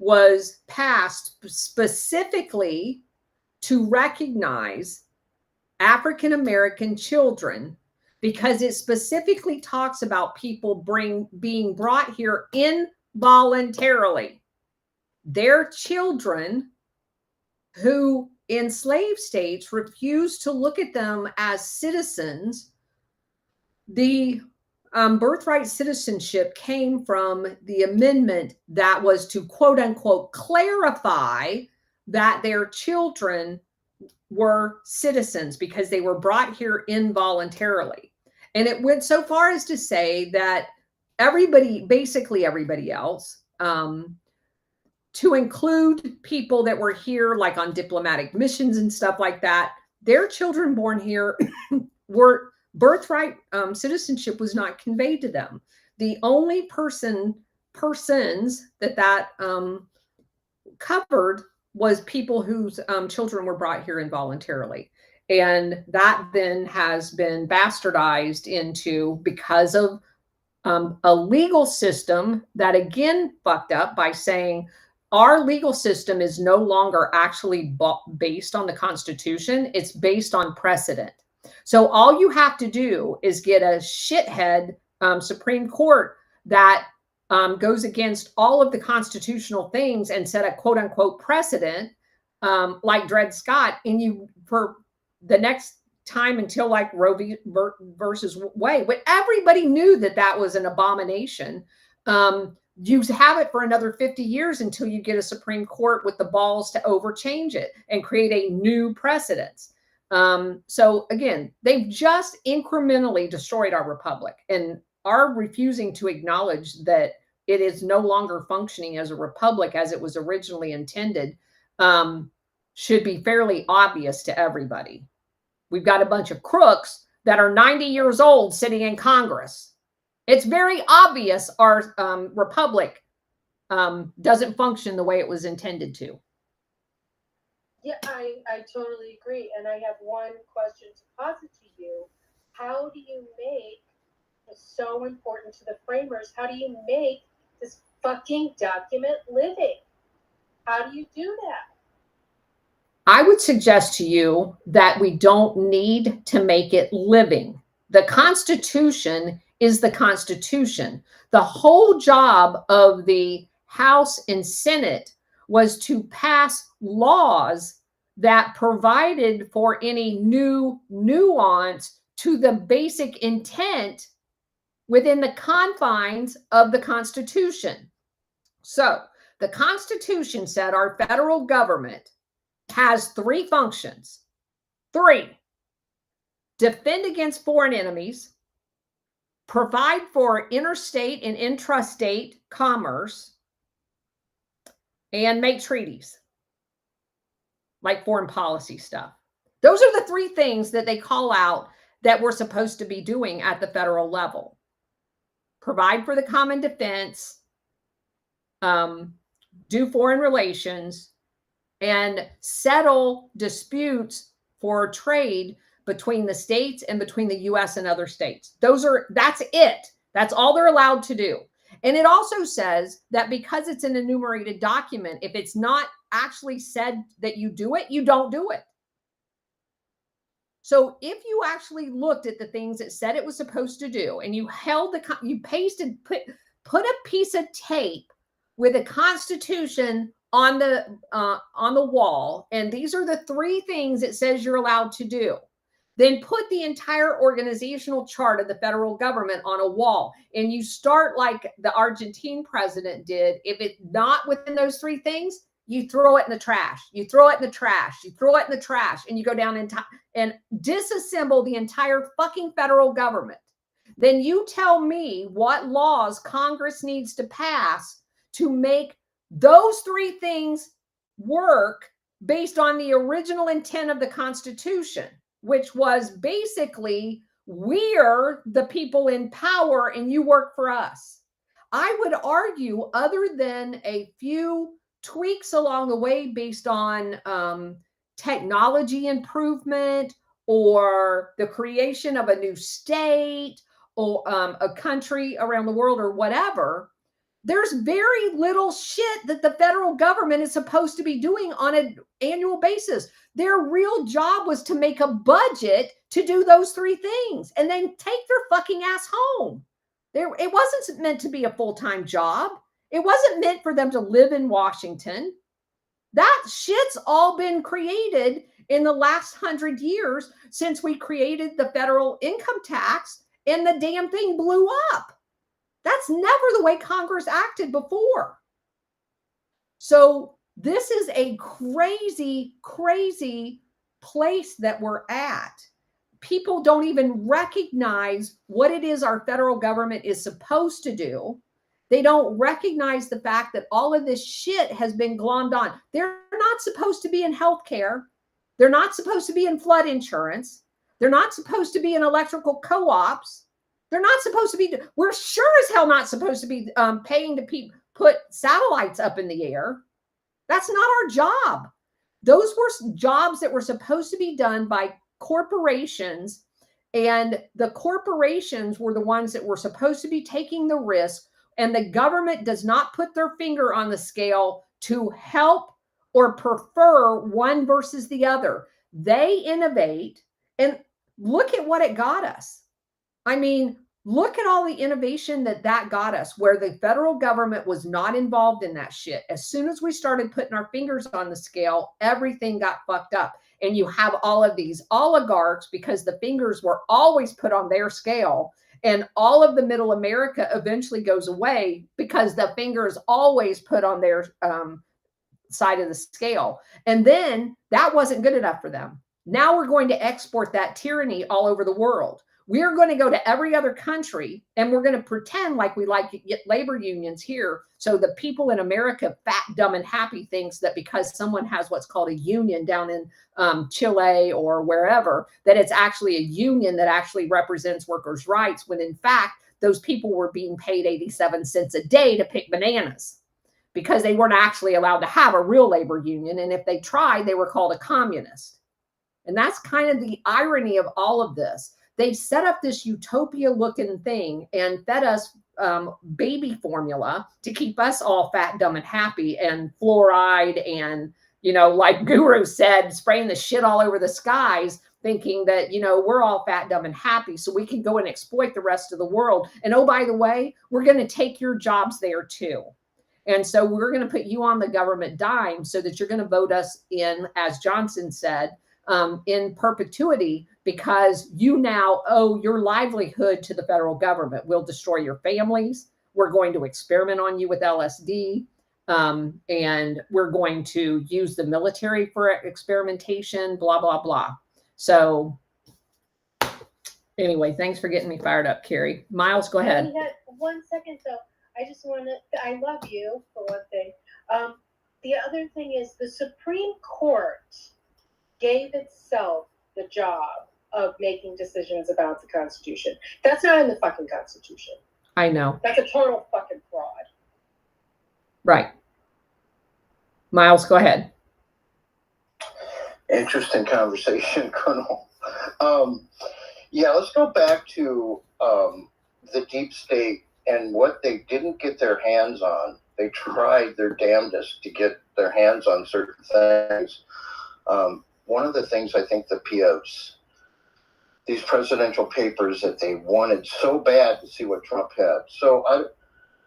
[SPEAKER 1] was passed specifically to recognize African American children, because it specifically talks about people being brought here involuntarily. Their children who in slave states refused to look at them as citizens. The birthright citizenship came from the amendment that was to quote unquote clarify that their children were citizens because they were brought here involuntarily. And it went so far as to say that basically everybody else, to include people that were here like on diplomatic missions and stuff like that, their children born here were birthright citizenship was not conveyed to them. The only persons that covered was people whose children were brought here involuntarily. And that then has been bastardized into, because of a legal system that again fucked up by saying our legal system is no longer actually based on the Constitution. It's based on precedent. So all you have to do is get a shithead Supreme Court that goes against all of the constitutional things and set a quote unquote precedent, like Dred Scott, and you for the next time until like Roe versus Wade, but everybody knew that was an abomination. You have it for another 50 years until you get a Supreme Court with the balls to overchange it and create a new precedence. So again, they've just incrementally destroyed our republic, and are refusing to acknowledge that it is no longer functioning as a republic as it was originally intended. should be fairly obvious to everybody. We've got a bunch of crooks that are 90 years old sitting in Congress. It's very obvious our republic doesn't function the way it was intended to.
[SPEAKER 9] Yeah, I totally agree. And I have one question to posit to you. How do you make it so important to the framers? How do you make this fucking document living? How do you do that?
[SPEAKER 1] I would suggest to you that we don't need to make it living. The Constitution is the Constitution. The whole job of the House and Senate was to pass laws that provided for any new nuance to the basic intent within the confines of the Constitution. So the Constitution said our federal government has three functions. 3, defend against foreign enemies, provide for interstate and intrastate commerce, and make treaties, like foreign policy stuff. Those are the 3 things that they call out that we're supposed to be doing at the federal level. Provide for the common defense, do foreign relations, and settle disputes for trade between the states and between the US and other states. That's it. That's all they're allowed to do. And it also says that because it's an enumerated document, if it's not actually said that you do it, you don't do it. So if you actually looked at the things it said it was supposed to do, and you put a piece of tape with a Constitution on the wall, and these are the 3 things it says you're allowed to do, then put the entire organizational chart of the federal government on a wall, and you start like the Argentine president did. If it's not within those 3 things, you throw it in the trash. You throw it in the trash. You throw it in the trash, and you go down and disassemble the entire fucking federal government. Then you tell me what laws Congress needs to pass to make those 3 things work based on the original intent of the Constitution, which was basically, we're the people in power and you work for us. I would argue, other than a few tweaks along the way based on technology improvement or the creation of a new state or a country around the world or whatever, there's very little shit that the federal government is supposed to be doing on an annual basis. Their real job was to make a budget to do those 3 things and then take their fucking ass home. It wasn't meant to be a full-time job. It wasn't meant for them to live in Washington. That shit's all been created in the last 100 years since we created the federal income tax and the damn thing blew up. That's never the way Congress acted before. So this is a crazy, crazy place that we're at. People don't even recognize what it is our federal government is supposed to do. They don't recognize the fact that all of this shit has been glommed on. They're not supposed to be in healthcare. They're not supposed to be in flood insurance. They're not supposed to be in electrical co-ops. They're not supposed to be, we're sure as hell not supposed to be paying to put satellites up in the air. That's not our job. Those were jobs that were supposed to be done by corporations, and the corporations were the ones that were supposed to be taking the risk, and the government does not put their finger on the scale to help or prefer one versus the other. They innovate, and look at what it got us. I mean, look at all the innovation that got us, where the federal government was not involved in that shit. As soon as we started putting our fingers on the scale, everything got fucked up. And you have all of these oligarchs, because the fingers were always put on their scale. And all of the middle America eventually goes away because the fingers always put on their side of the scale. And then that wasn't good enough for them. Now we're going to export that tyranny all over the world. we're going to go to every other country and we're going to pretend like we like labor unions here. So the people in America, fat, dumb, and happy, thinks that because someone has what's called a union down in Chile or wherever, that it's actually a union that actually represents workers' rights, when in fact, those people were being paid 87 cents a day to pick bananas because they weren't actually allowed to have a real labor union. And if they tried, they were called a communist. And that's kind of the irony of all of this. They set up this utopia looking thing and fed us baby formula to keep us all fat, dumb, and happy, and fluoride, and, you know, like Guru said, spraying the shit all over the skies, thinking that, you know, we're all fat, dumb, and happy so we can go and exploit the rest of the world. And oh, by the way, we're going to take your jobs there too. And so we're going to put you on the government dime so that you're going to vote us in, as Johnson said, in perpetuity, because you now owe your livelihood to the federal government. We'll destroy your families. We're going to experiment on you with LSD. And we're going to use the military for experimentation, blah, blah, blah. So anyway, thanks for getting me fired up, Carrie. Miles, go ahead.
[SPEAKER 9] I had 1 second though. I just want to, I love you for one thing. The other thing is the Supreme Court gave itself the job of making decisions about the Constitution. That's not in the fucking Constitution.
[SPEAKER 1] I know.
[SPEAKER 9] That's a total fucking fraud.
[SPEAKER 1] Right. Miles, go ahead.
[SPEAKER 8] Interesting conversation, Colonel. Yeah, let's go back to the deep state and what they didn't get their hands on. They tried their damnedest to get their hands on certain things. One of the things I think the PFs, these presidential papers that they wanted so bad to see what Trump had. So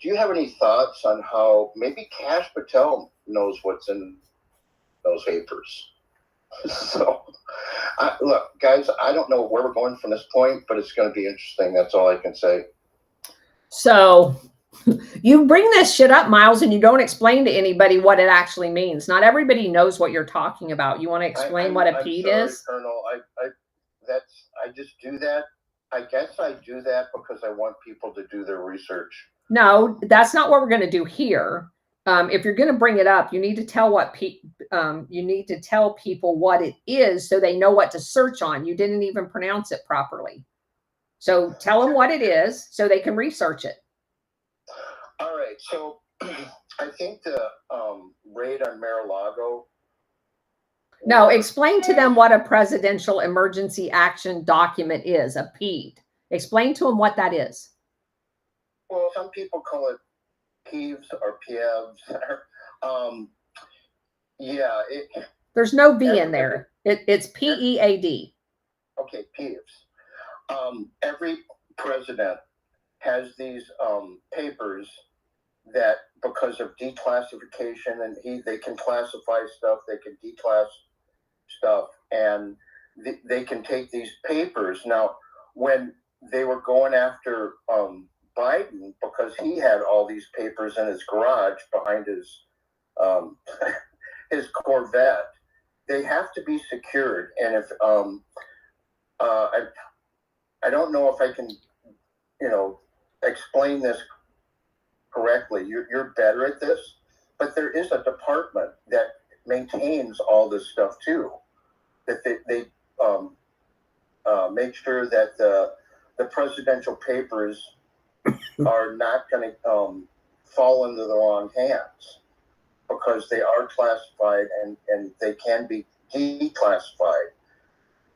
[SPEAKER 8] do you have any thoughts on how maybe Kash Patel knows what's in those papers? So, look, guys, I don't know where we're going from this point, but it's going to be interesting. That's all I can say.
[SPEAKER 1] So you bring this shit up, Miles, and you don't explain to anybody what it actually means. Not everybody knows what you're talking about. You want to explain what a PED is?
[SPEAKER 8] Colonel, I just do that. I guess I do that because I want people to do their research.
[SPEAKER 1] No, that's not what we're going to do here. If you're going to bring it up, you need to tell people what it is so they know what to search on. You didn't even pronounce it properly. So tell them what it is so they can research it.
[SPEAKER 8] All right. So I think the raid on Mar-a-Lago.
[SPEAKER 1] No, explain to them what a presidential emergency action document is, a PED. Explain to them what that is.
[SPEAKER 8] Well, some people call it PEVs or PEVs. Yeah.
[SPEAKER 1] There's no V in there. It's PEAD.
[SPEAKER 8] Okay, PEVs. Every president has these papers that, because of declassification, and they can classify stuff, they can declass stuff, and they can take these papers. Now, when they were going after Biden, because he had all these papers in his garage behind his his Corvette, they have to be secured. And if I don't know if I can, explain this correctly. You're better at this, but there is a department that maintains all this stuff too. That they make sure that the presidential papers are not going to fall into the wrong hands, because they are classified and they can be declassified.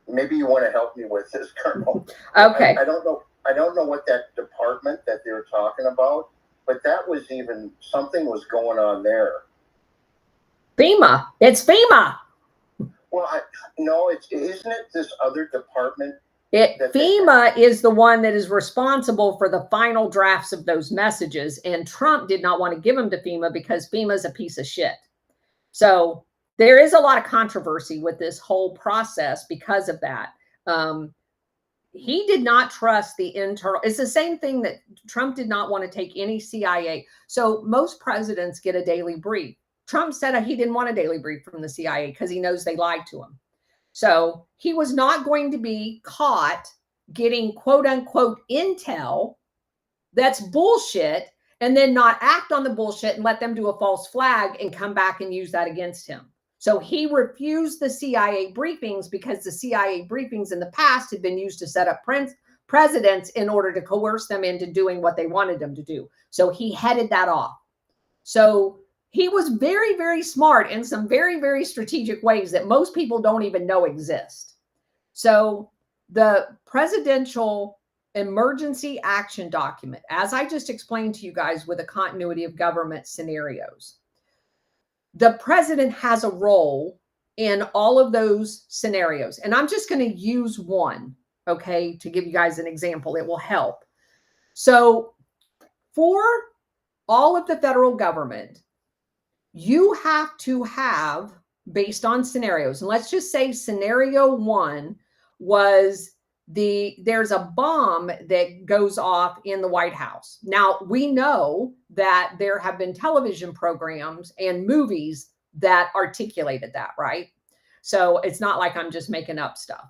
[SPEAKER 8] Maybe you want to help me with this, Colonel.
[SPEAKER 1] Okay.
[SPEAKER 8] I don't know what that department that they were talking about, but that was even something was going on there.
[SPEAKER 1] FEMA. It's FEMA.
[SPEAKER 8] Well, isn't it this other department?
[SPEAKER 1] FEMA is the one that is responsible for the final drafts of those messages, and Trump did not want to give them to FEMA because FEMA is a piece of shit. So there is a lot of controversy with this whole process because of that. He did not trust the internal. It's the same thing that Trump did not want to take any CIA. So most presidents get a daily brief. Trump said he didn't want a daily brief from the CIA because he knows they lied to him. So he was not going to be caught getting quote unquote intel that's bullshit, and then not act on the bullshit and let them do a false flag and come back and use that against him. So he refused the CIA briefings because the CIA briefings in the past had been used to set up presidents in order to coerce them into doing what they wanted them to do. So he headed that off. So he was very, very smart in some very, very strategic ways that most people don't even know exist. So the presidential emergency action document, as I just explained to you guys with a continuity of government scenarios, the president has a role in all of those scenarios. And I'm just going to use one, okay, to give you guys an example. It will help. So for all of the federal government, you have to have, based on scenarios, and let's just say scenario one was there's a bomb that goes off in the White House. Now, we know that there have been television programs and movies that articulated that, right? So it's not like I'm just making up stuff.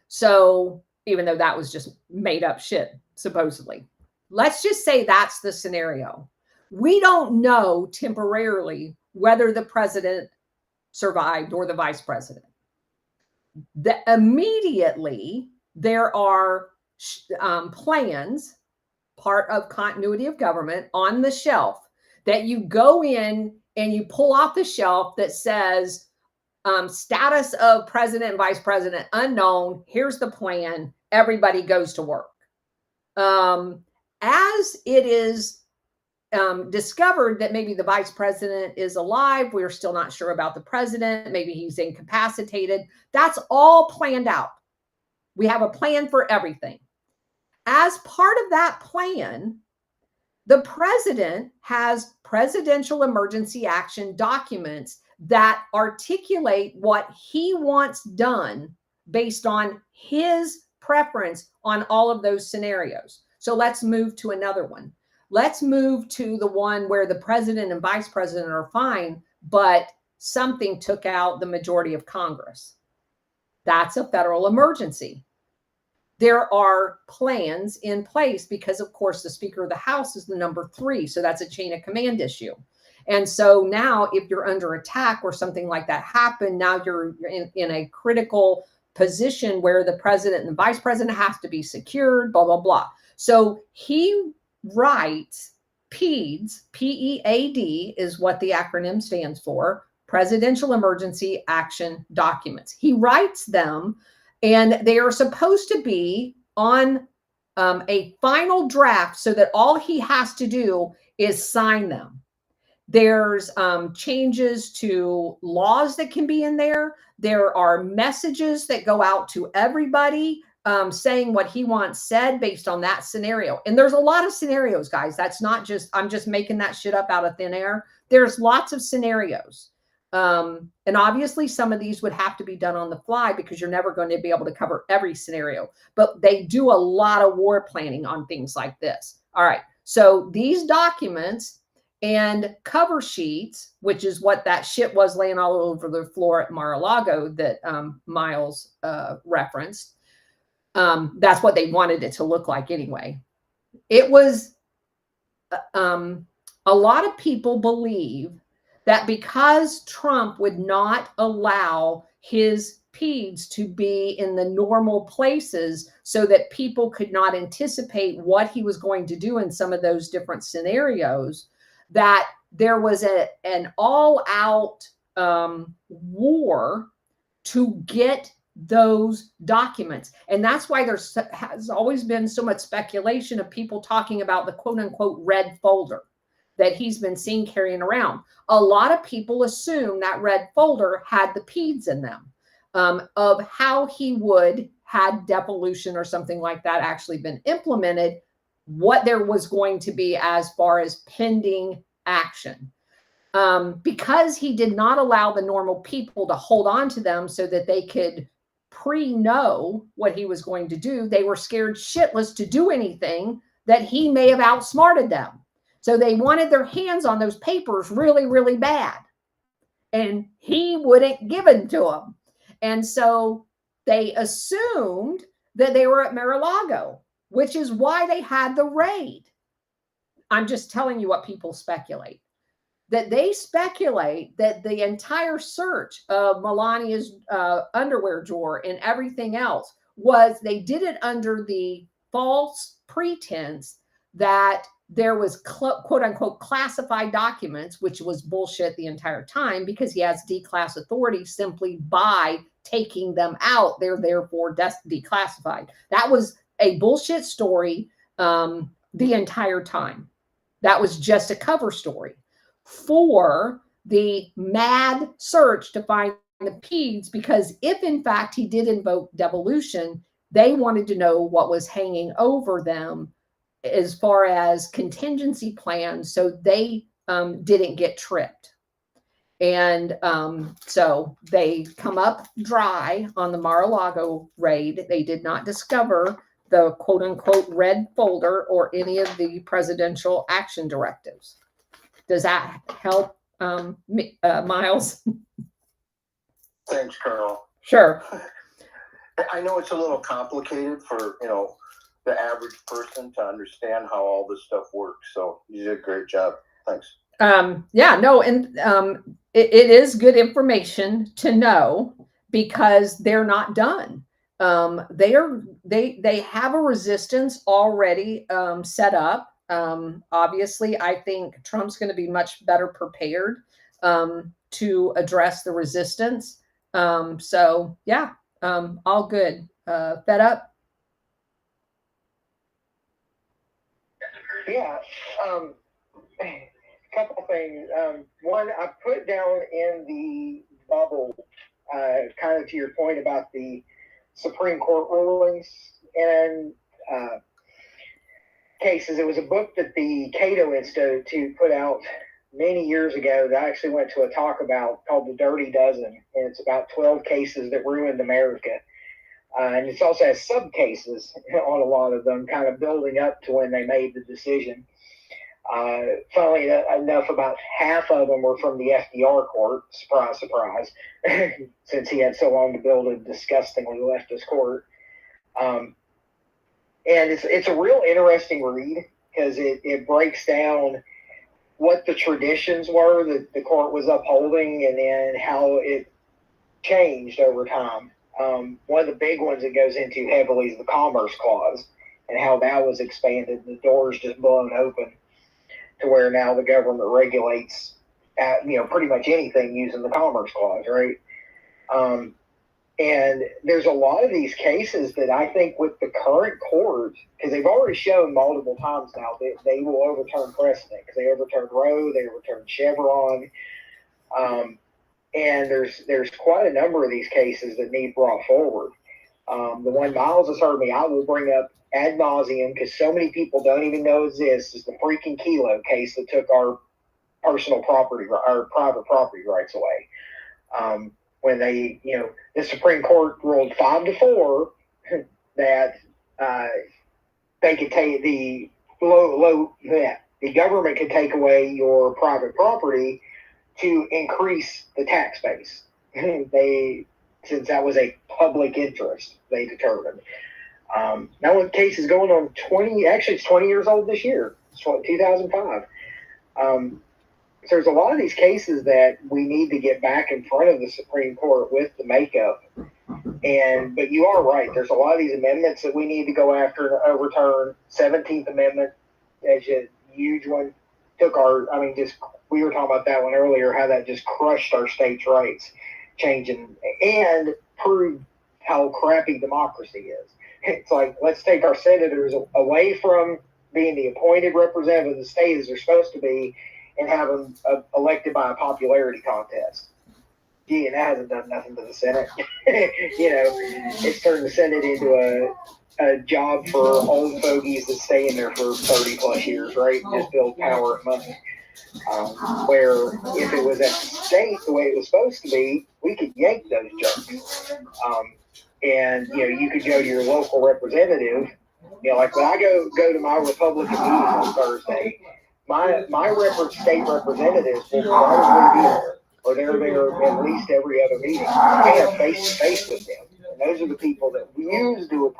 [SPEAKER 1] So even though that was just made up shit, supposedly. Let's just say that's the scenario. We don't know temporarily whether the president survived or the vice president. Immediately, there are plans, part of continuity of government, on the shelf that you go in and you pull off the shelf that says status of president and vice president unknown. Here's the plan. Everybody goes to work. As it is discovered that maybe the vice president is alive, we're still not sure about the president. Maybe he's incapacitated. That's all planned out. We have a plan for everything. As part of that plan, the president has presidential emergency action documents that articulate what he wants done based on his preference on all of those scenarios. So let's move to another one. Let's move to the one where the president and vice president are fine, but something took out the majority of Congress. That's a federal emergency. There are plans in place because, of course, the Speaker of the House is the number 3. So that's a chain of command issue. And so now if you're under attack or something like that happened, now you're in a critical position where the president and the vice president have to be secured, blah, blah, blah. So he writes PEADS, P-E-A-D is what the acronym stands for, Presidential Emergency Action Documents. He writes them, and they are supposed to be on a final draft so that all he has to do is sign them. There's changes to laws that can be in there. There are messages that go out to everybody saying what he wants said based on that scenario. And there's a lot of scenarios, guys. That's not just, I'm just making that shit up out of thin air. There's lots of scenarios. And obviously some of these would have to be done on the fly because you're never going to be able to cover every scenario, but they do a lot of war planning on things like this. All right. So these documents and cover sheets, which is what that shit was laying all over the floor at Mar-a-Lago that Miles referenced. That's what they wanted it to look like anyway. It was, a lot of people believe that because Trump would not allow his PEADS to be in the normal places so that people could not anticipate what he was going to do in some of those different scenarios, that there was an all-out war to get those documents. And that's why there has always been so much speculation of people talking about the quote-unquote red folder that he's been seen carrying around. A lot of people assume that red folder had the PEADS in them, of how he would, had devolution or something like that actually been implemented, what there was going to be as far as pending action. Because he did not allow the normal people to hold on to them so that they could pre-know what he was going to do, they were scared shitless to do anything that he may have outsmarted them. So they wanted their hands on those papers really, really bad. And he wouldn't give it to them. And so they assumed that they were at Mar-a-Lago, which is why they had the raid. I'm just telling you what people speculate. That they speculate that the entire search of Melania's underwear drawer and everything else was, they did it under the false pretense that there was quote unquote classified documents, which was bullshit the entire time, because he has declass authority simply by taking them out. They're therefore declassified. That was a bullshit story the entire time. That was just a cover story for the mad search to find the peds, because if in fact he did invoke devolution, they wanted to know what was hanging over them as far as contingency plans, so they didn't get tripped. And so they come up dry on the Mar-a-Lago raid. They did not discover the quote unquote red folder or any of the presidential action directives. Does that help, Miles?
[SPEAKER 8] Thanks, Carol.
[SPEAKER 1] Sure.
[SPEAKER 8] I know it's a little complicated for, the average person to understand how all this stuff works. So you did a great job. Thanks.
[SPEAKER 1] Yeah, no, and it is good information to know, because they're not done. They have a resistance already set up. Obviously, I think Trump's going to be much better prepared to address the resistance. So yeah, all good. Fed up?
[SPEAKER 5] Yeah. A couple things. One, I put down in the bubble, kind of to your point about the Supreme Court rulings and cases. It was a book that the Cato Institute put out many years ago that I actually went to a talk about, called The Dirty Dozen, and it's about 12 cases that ruined America. And it also has sub cases on a lot of them, kind of building up to when they made the decision. Funnily enough, about half of them were from the FDR court. Surprise, surprise, since he had so long to build a disgustingly leftist court. And it's a real interesting read, because it breaks down what the traditions were that the court was upholding, and then how it changed over time. One of the big ones it goes into heavily is the Commerce Clause, and how that was expanded, the doors just blown open to where now the government regulates pretty much anything using the Commerce Clause, right? And there's a lot of these cases that I think with the current court, because they've already shown multiple times now that they will overturn precedent, because they overturned Roe, they overturned Chevron, and there's quite a number of these cases that need brought forward. The one Miles has heard me, I will bring up ad nauseum, because so many people don't even know exists, is the freaking Kelo case that took our personal property, our private property rights away. When they, the Supreme Court ruled 5-4 that they could take the government could take away your private property to increase the tax base. Since that was a public interest, they determined. That one case is going on 20, actually it's 20 years old this year. It's 2005. So there's a lot of these cases that we need to get back in front of the Supreme Court with the makeup. But you are right. There's a lot of these amendments that we need to go after and overturn. 17th Amendment, as a huge one, took we were talking about that one earlier, how that just crushed our states' rights, changing and proved how crappy democracy is. It's like, let's take our senators away from being the appointed representative of the state as they're supposed to be, and have them elected by a popularity contest. Gee, and that hasn't done nothing to the Senate. It's turned the Senate into a job for old fogies that stay in there for 30 plus years, right? Just build power and money. Where if it was at the state the way it was supposed to be, we could yank those jerks. You could go to your local representative. Like when I go to my Republican meeting on Thursday, my state representatives will probably be there, or they're there at least every other meeting. I have face-to-face with them. and those are the people that we use to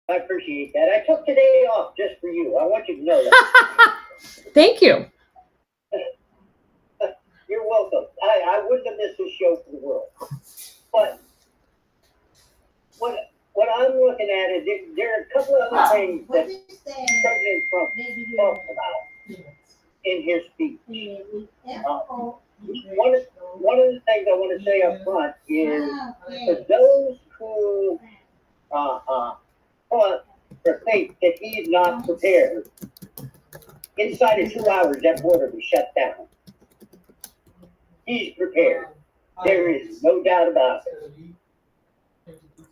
[SPEAKER 7] I appreciate that. I took today off just for you. I want you to know that.
[SPEAKER 1] Thank you.
[SPEAKER 7] You're welcome. I wouldn't have missed this show for the world. But what I'm looking at is there are a couple of other things that President Trump talks about in his speech. One of the things I want to say up front is for those who think that he is not prepared, inside of 2 hours that border was shut down. He's prepared. There is no doubt about it.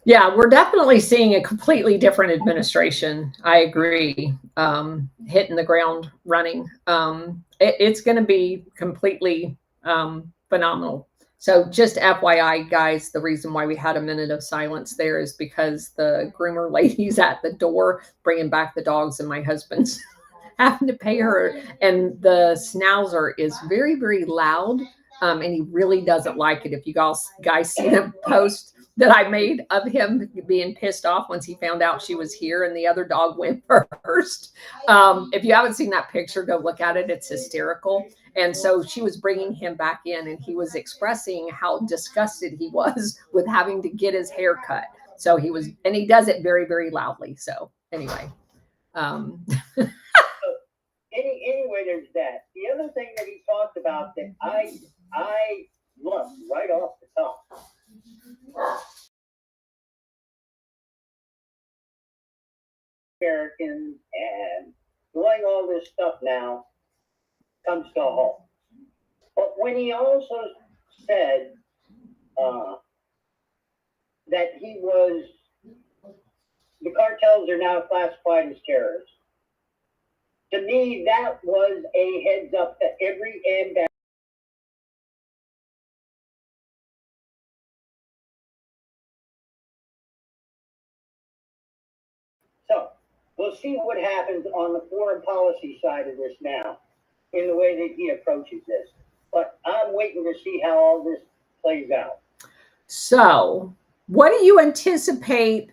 [SPEAKER 1] Yeah, we're definitely seeing a completely different administration. I agree. Hitting the ground running. It's going to be completely phenomenal. So just FYI, guys, the reason why we had a minute of silence there is because the groomer lady's at the door bringing back the dogs, and my husband's having to pay her. And the schnauzer is very, very loud, and he really doesn't like it. If you guys see the post that I made of him being pissed off once he found out she was here and the other dog went first. If you haven't seen that picture, go look at it. It's hysterical. And so she was bringing him back in, and he was expressing how disgusted he was with having to get his hair cut. So and he does it very, very loudly. So anyway.
[SPEAKER 7] Anyway, there's that. The other thing that he talked about that I loved right off the top. Americans and doing all this stuff now comes to a halt. But when he also said that the cartels are now classified as terrorists, to me, that was a heads up to every end. So we'll see what happens on the foreign policy side of this now, in the way that he approaches this. But I'm waiting to see how all this plays out. So
[SPEAKER 1] what do you anticipate?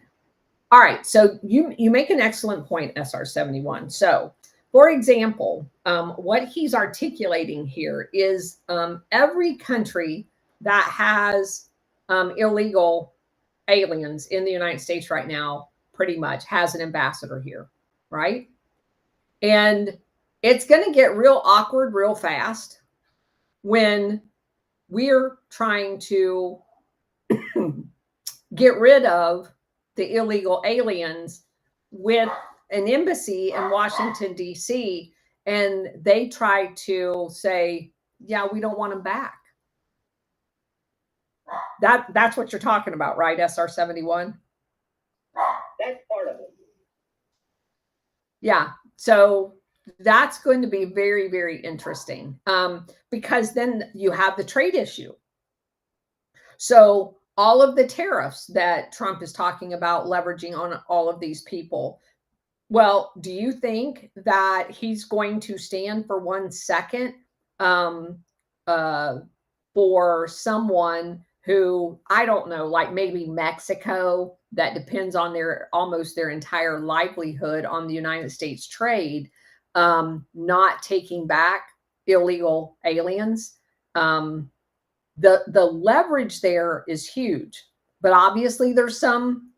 [SPEAKER 1] All right, so you make an excellent point, SR71. So, for example, what he's articulating here is every country that has illegal aliens in the United States right now pretty much has an ambassador here, right? And it's going to get real awkward real fast when we're trying to get rid of the illegal aliens with an embassy in Washington, D.C., and they try to say, yeah, we don't want them back. That's what you're talking about, right, SR71?
[SPEAKER 7] That's part of it.
[SPEAKER 1] Yeah. So that's going to be very, very interesting because then you have the trade issue. So all of the tariffs that Trump is talking about leveraging on all of these people, Well, do you think that he's going to stand for 1 second um, uh, for someone who, I don't know, like maybe Mexico, that depends on their almost their entire livelihood on the United States trade, not taking back illegal aliens? Um, the leverage there is huge, but obviously there's some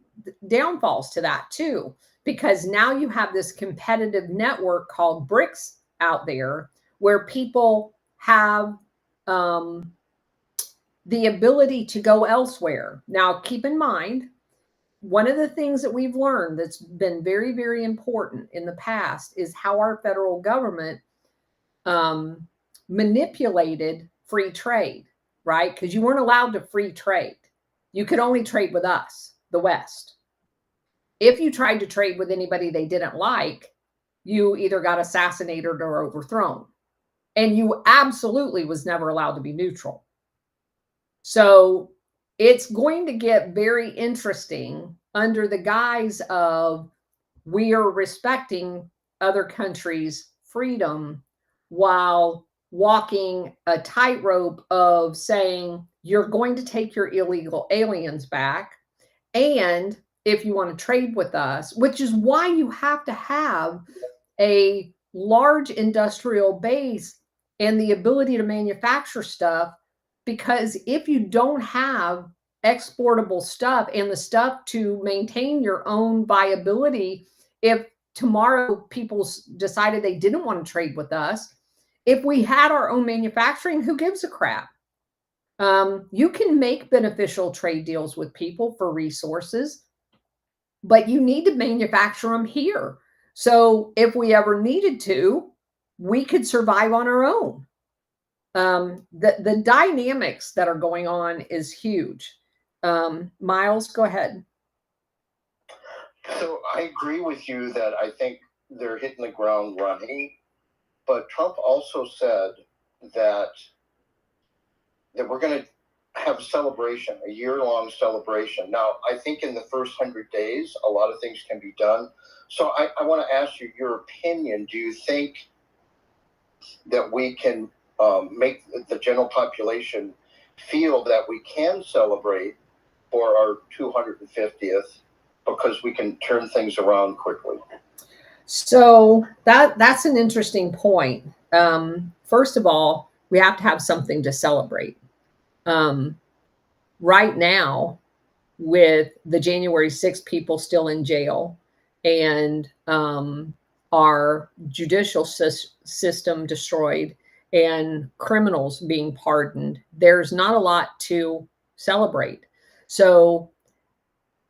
[SPEAKER 1] downfalls to that too, because now you have this competitive network called BRICS out there where people have um, the ability to go elsewhere. Now, keep in mind, one of the things that we've learned that's been very, very important in the past is how our federal government um, manipulated free trade, right? Because you weren't allowed to free trade. You could only trade with us, the West. If you tried to trade with anybody they didn't like, you either got assassinated or overthrown. And you absolutely was never allowed to be neutral. So it's going to get very interesting under the guise of we are respecting other countries' freedom while walking a tightrope of saying you're going to take your illegal aliens back. And if you want to trade with us, which is why you have to have a large industrial base and the ability to manufacture stuff, because if you don't have exportable stuff and the stuff to maintain your own viability, if tomorrow people decided they didn't want to trade with us, if we had our own manufacturing, who gives a crap? You can make beneficial trade deals with people for resources, but you need to manufacture them here. So if we ever needed to, we could survive on our own. The dynamics that are going on is huge. Miles, go ahead.
[SPEAKER 8] So I agree with you that I think they're hitting the ground running, but Trump also said that we're going to have a celebration, a year-long celebration. Now, I think in the first 100 days, a lot of things can be done. So I want to ask you your opinion. Do you think that we can make the general population feel that we can celebrate for our 250th because we can turn things around quickly?
[SPEAKER 1] So that's an interesting point. First of all, we have to have something to celebrate. Right now, with the January 6th people still in jail and our judicial system destroyed and criminals being pardoned, there's not a lot to celebrate. So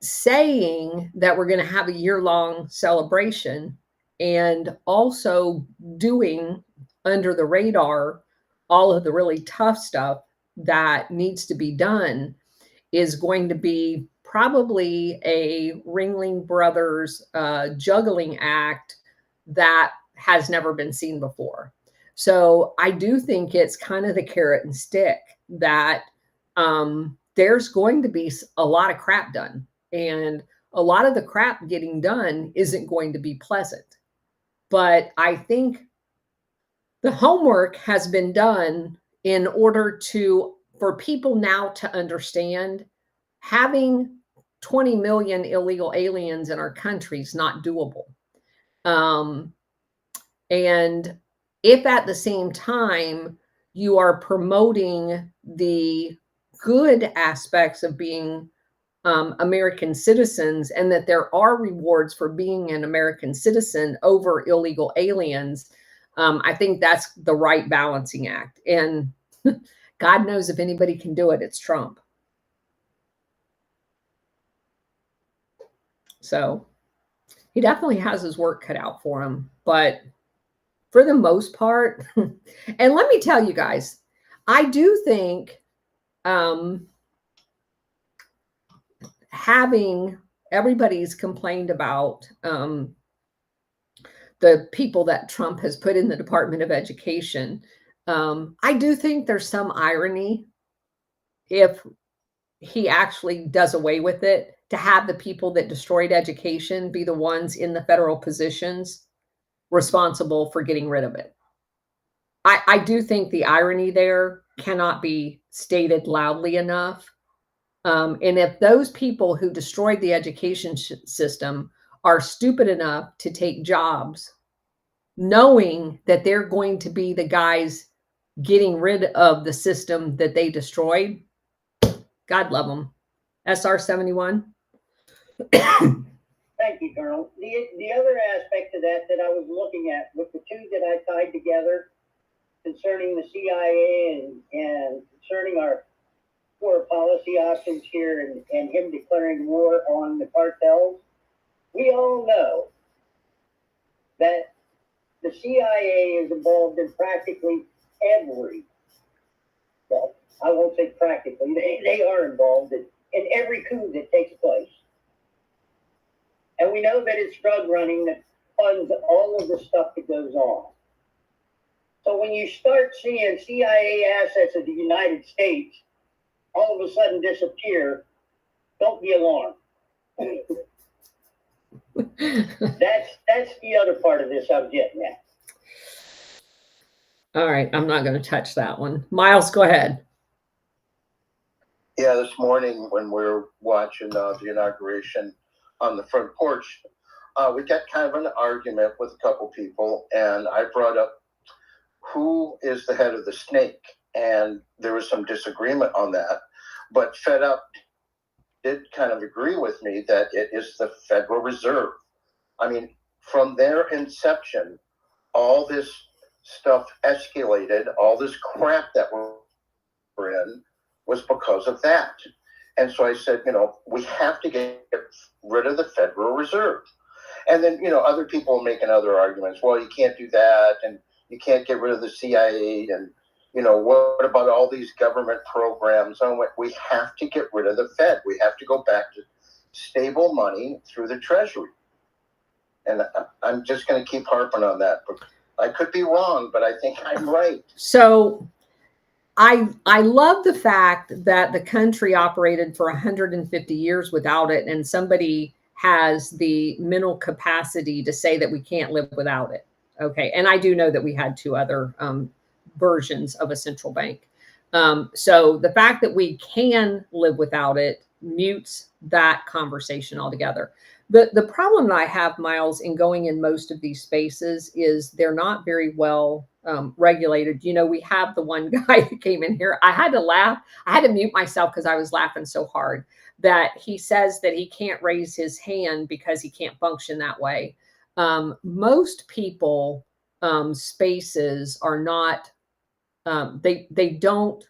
[SPEAKER 1] saying that we're going to have a year-long celebration and also doing under the radar all of the really tough stuff that needs to be done is going to be probably a Ringling Brothers juggling act that has never been seen before. So I do think it's kind of the carrot and stick that there's going to be a lot of crap done. And a lot of the crap getting done isn't going to be pleasant. But I think the homework has been done in order for people now to understand having 20 million illegal aliens in our country is not doable. And if at the same time you are promoting the good aspects of being American citizens and that there are rewards for being an American citizen over illegal aliens, I think that's the right balancing act. And God knows if anybody can do it, it's Trump. So he definitely has his work cut out for him. But for the most part, and let me tell you guys, I do think having everybody's complained about the people that Trump has put in the Department of Education. I do think there's some irony if he actually does away with it to have the people that destroyed education be the ones in the federal positions responsible for getting rid of it. I do think the irony there cannot be stated loudly enough. And if those people who destroyed the education system are stupid enough to take jobs, knowing that they're going to be the guys getting rid of the system that they destroyed, God love them. SR 71.
[SPEAKER 7] Thank you, Colonel. The other aspect of that I was looking at with the two that I tied together concerning the CIA and concerning our foreign policy options here and him declaring war on the cartels, we all know that the CIA is involved in practically every, well, I won't say practically, they are involved in every coup that takes place. And we know that it's drug running that funds all of the stuff that goes on. So when you start seeing CIA assets of the United States all of a sudden disappear, don't be alarmed. That's the other part of this I'm getting at.
[SPEAKER 1] All right, I'm not going to touch that one. Miles, go ahead.
[SPEAKER 8] Yeah, this morning when we were watching the inauguration on the front porch, we got kind of an argument with a couple people, and I brought up who is the head of the snake, and there was some disagreement on that. But Fed Up did kind of agree with me that it is the Federal Reserve. I mean, from their inception, all this stuff escalated, all this crap that we're in was because of that. And so I said, we have to get rid of the Federal Reserve. And then, other people making other arguments. Well, you can't do that, and you can't get rid of the CIA, and, what about all these government programs? We have to get rid of the Fed. We have to go back to stable money through the Treasury. And I'm just going to keep harping on that. I could be wrong, but I think I'm right.
[SPEAKER 1] So I love the fact that the country operated for 150 years without it, and somebody has the mental capacity to say that we can't live without it. Okay. And I do know that we had two other versions of a central bank. So the fact that we can live without it mutes that conversation altogether. The problem that I have, Miles, in going in most of these spaces is they're not very well regulated. We have the one guy that came in here. I had to laugh. I had to mute myself because I was laughing so hard that he says that he can't raise his hand because he can't function that way. Most people spaces are not, they don't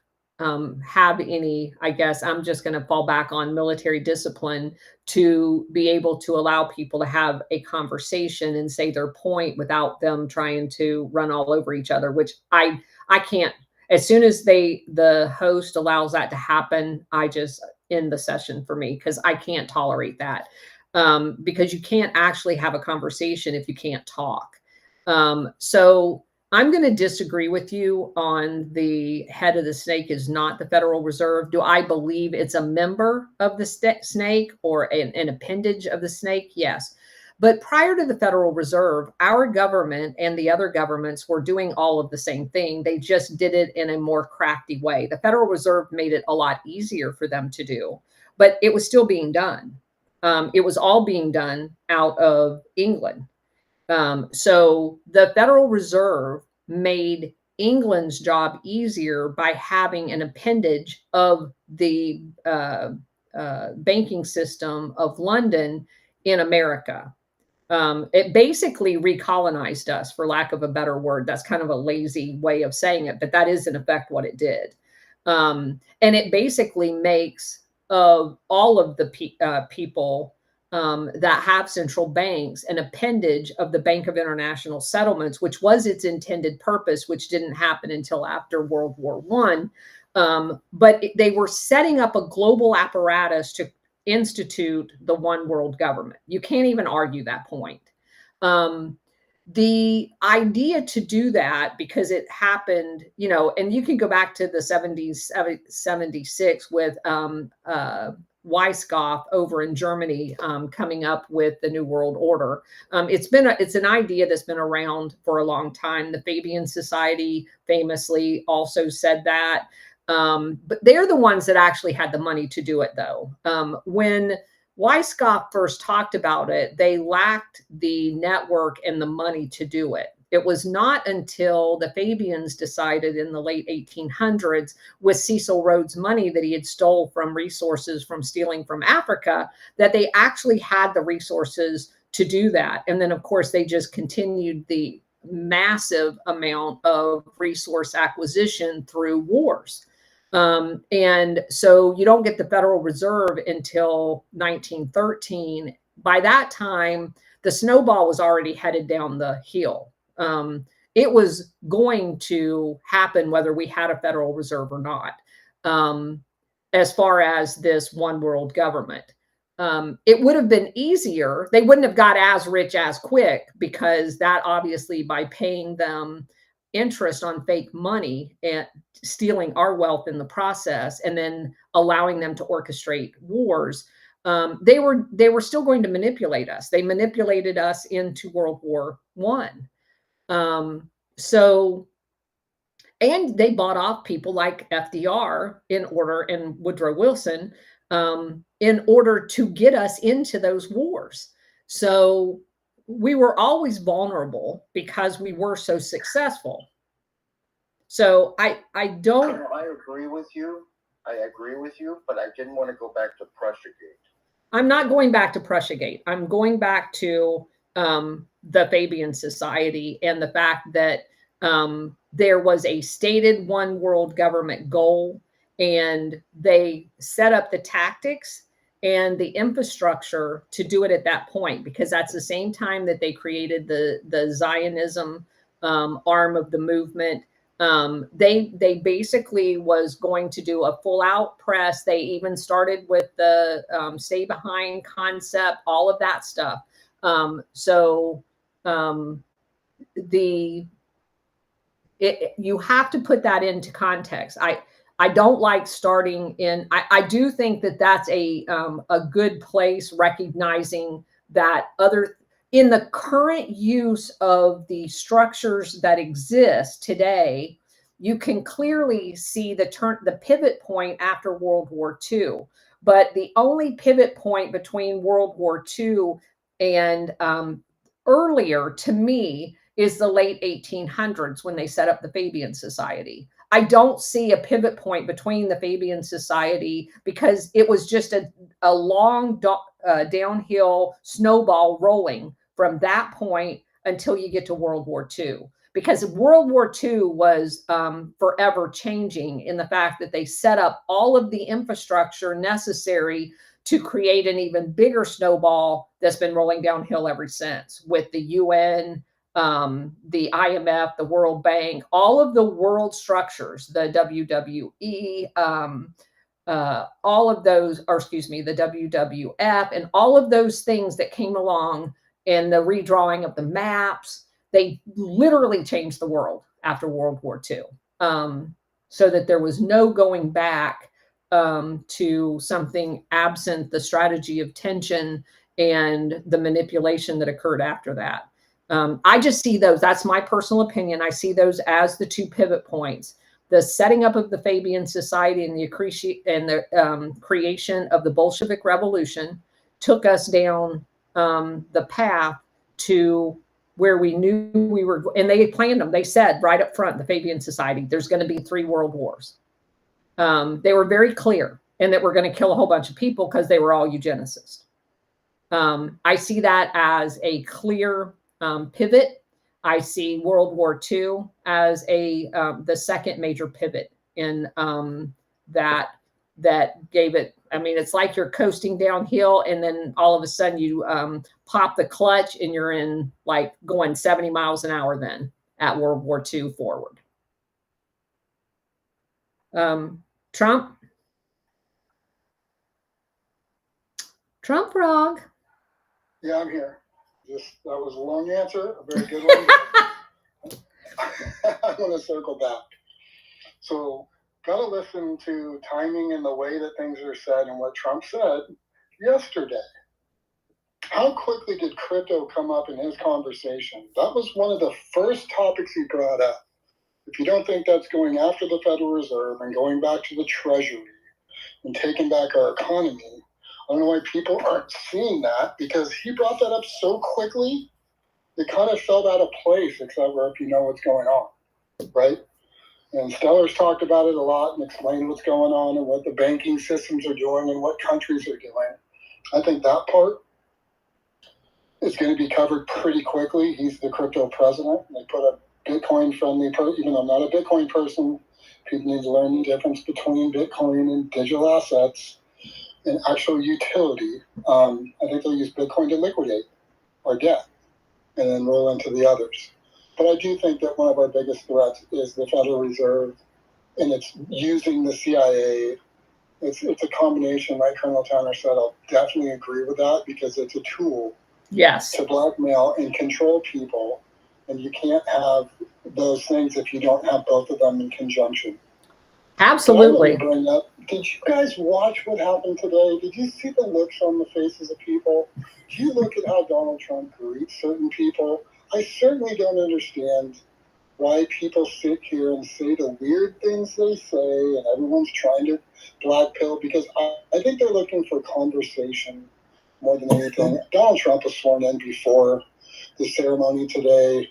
[SPEAKER 1] have any, I guess I'm just going to fall back on military discipline to be able to allow people to have a conversation and say their point without them trying to run all over each other, which I can't. As soon as the host allows that to happen, I just end the session for me, because I can't tolerate that. Because you can't actually have a conversation if you can't talk. So I'm going to disagree with you on the head of the snake is not the Federal Reserve. Do I believe it's a member of the snake or an appendage of the snake? Yes. But prior to the Federal Reserve, our government and the other governments were doing all of the same thing. They just did it in a more crafty way. The Federal Reserve made it a lot easier for them to do, but it was still being done. It was all being done out of England. So the Federal Reserve made England's job easier by having an appendage of the banking system of London in America. It basically recolonized us, for lack of a better word. That's kind of a lazy way of saying it, but that is in effect what it did. And it basically makes of all of the people that have central banks an appendage of the Bank of International Settlements, which was its intended purpose, which didn't happen until after World War I. But they were setting up a global apparatus to institute the one world government. You can't even argue that point. The idea to do that, because it happened, and you can go back to the 70s, 76 with Weishaupt over in Germany coming up with the New World Order. It's an idea that's been around for a long time. The Fabian Society famously also said that. But they're the ones that actually had the money to do it, though. When Weishaupt first talked about it, they lacked the network and the money to do it. It was not until the Fabians decided in the late 1800s, with Cecil Rhodes' money that he had stole from resources from stealing from Africa, that they actually had the resources to do that. And then, of course, they just continued the massive amount of resource acquisition through wars. And so you don't get the Federal Reserve until 1913. By that time, the snowball was already headed down the hill. It was going to happen whether we had a Federal Reserve or not, as far as this one world government. It would have been easier. They wouldn't have got as rich as quick, because that obviously, by paying them interest on fake money and stealing our wealth in the process, and then allowing them to orchestrate wars, they were still going to manipulate us. They manipulated us into World War One. So, and they bought off people like FDR and Woodrow Wilson, in order to get us into those wars. So we were always vulnerable because we were so successful. So I don't.
[SPEAKER 8] I agree with you. But I didn't want to go back to Prussiagate.
[SPEAKER 1] I'm not going back to Prussiagate. I'm going back to the Fabian Society and the fact that there was a stated one world government goal, and they set up the tactics and the infrastructure to do it at that point, because that's the same time that they created the Zionism arm of the movement. They basically was going to do a full out press. They even started with the stay behind concept, all of that stuff. You have to put that into context. I don't like starting in. I do think that that's a good place, recognizing that in the current use of the structures that exist today, you can clearly see the pivot point after World War II. But the only pivot point between World War II and earlier, to me, is the late 1800s, when they set up the Fabian Society. I don't see a pivot point between the Fabian Society, because it was just a long downhill snowball rolling from that point until you get to World War II. Because World War II was forever changing in the fact that they set up all of the infrastructure necessary to create an even bigger snowball that's been rolling downhill ever since, with the UN, the IMF, the World Bank, all of the world structures, the WWE, all of those, or excuse me, the WWF, and all of those things that came along, and the redrawing of the maps. They literally changed the world after World War II, so that there was no going back to something absent the strategy of tension and the manipulation that occurred after that. I just see those, that's my personal opinion, I see those as the two pivot points. The setting up of the Fabian Society and the creation of the Bolshevik Revolution took us down the path to where we knew we were, and they planned them. They said right up front, the Fabian Society, there's going to be 3 world wars. They were very clear, and that we're going to kill a whole bunch of people because they were all eugenicists. I see that as a clear pivot. I see World War II as the second major pivot in that gave it. I mean, it's like you're coasting downhill, and then all of a sudden you pop the clutch, and you're in like going 70 miles an hour then at World War II forward. Trump frog.
[SPEAKER 10] Yeah, I'm here. That was a long answer, a very good one. I'm going to circle back. So got to listen to timing and the way that things are said and what Trump said yesterday. How quickly did crypto come up in his conversation? That was one of the first topics he brought up. If you don't think that's going after the Federal Reserve and going back to the Treasury and taking back our economy, I don't know why people aren't seeing that, because he brought that up so quickly, it kind of felt out of place, except for if you know what's going on, right? And Stellar's talked about it a lot and explained what's going on and what the banking systems are doing and what countries are doing. I think that part is going to be covered pretty quickly. He's the crypto president. They put a Bitcoin-friendly, even though I'm not a Bitcoin person, people need to learn the difference between Bitcoin and digital assets and actual utility. I think they'll use Bitcoin to liquidate our debt and then roll into the others. But I do think that one of our biggest threats is the Federal Reserve, and it's using the CIA. It's a combination, like Colonel Tanner said. I'll definitely agree with that, because it's a tool to blackmail and control people, and you can't have those things if you don't have both of them in conjunction.
[SPEAKER 1] Absolutely.
[SPEAKER 10] Bring up, did you guys watch what happened today? Did you see the looks on the faces of people? Do you look at how Donald Trump greets certain people? I certainly don't understand why people sit here and say the weird things they say, and everyone's trying to blackpill, because I think they're looking for conversation more than anything. Donald Trump was sworn in before the ceremony today.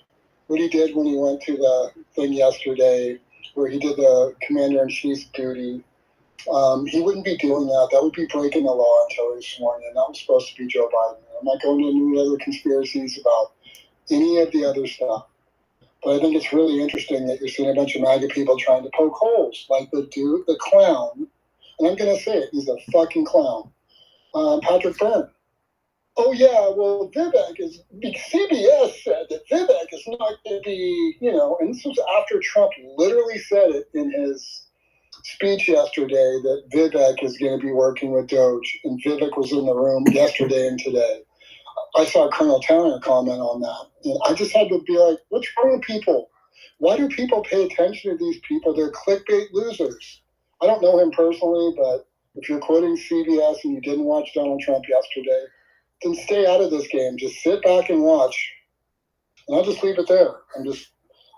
[SPEAKER 10] What he did when he went to the thing yesterday, where he did the commander-in-chief's duty, he wouldn't be doing that. That would be breaking the law until he was sworn in. That was supposed to be Joe Biden. I'm not going into any other conspiracies about any of the other stuff. But I think it's really interesting that you're seeing a bunch of MAGA people trying to poke holes, like the dude, the clown, and I'm going to say it, he's a fucking clown, Patrick Byrne. Oh, yeah, well, Vivek is, CBS said that Vivek is not going to be, and this was after Trump literally said it in his speech yesterday, that Vivek is going to be working with Doge, and Vivek was in the room yesterday and today. I saw Colonel Towner comment on that, and I just had to be like, what's wrong with people? Why do people pay attention to these people? They're clickbait losers. I don't know him personally, but if you're quoting CBS and you didn't watch Donald Trump yesterday, then stay out of this game. Just sit back and watch, and I'll just leave it there.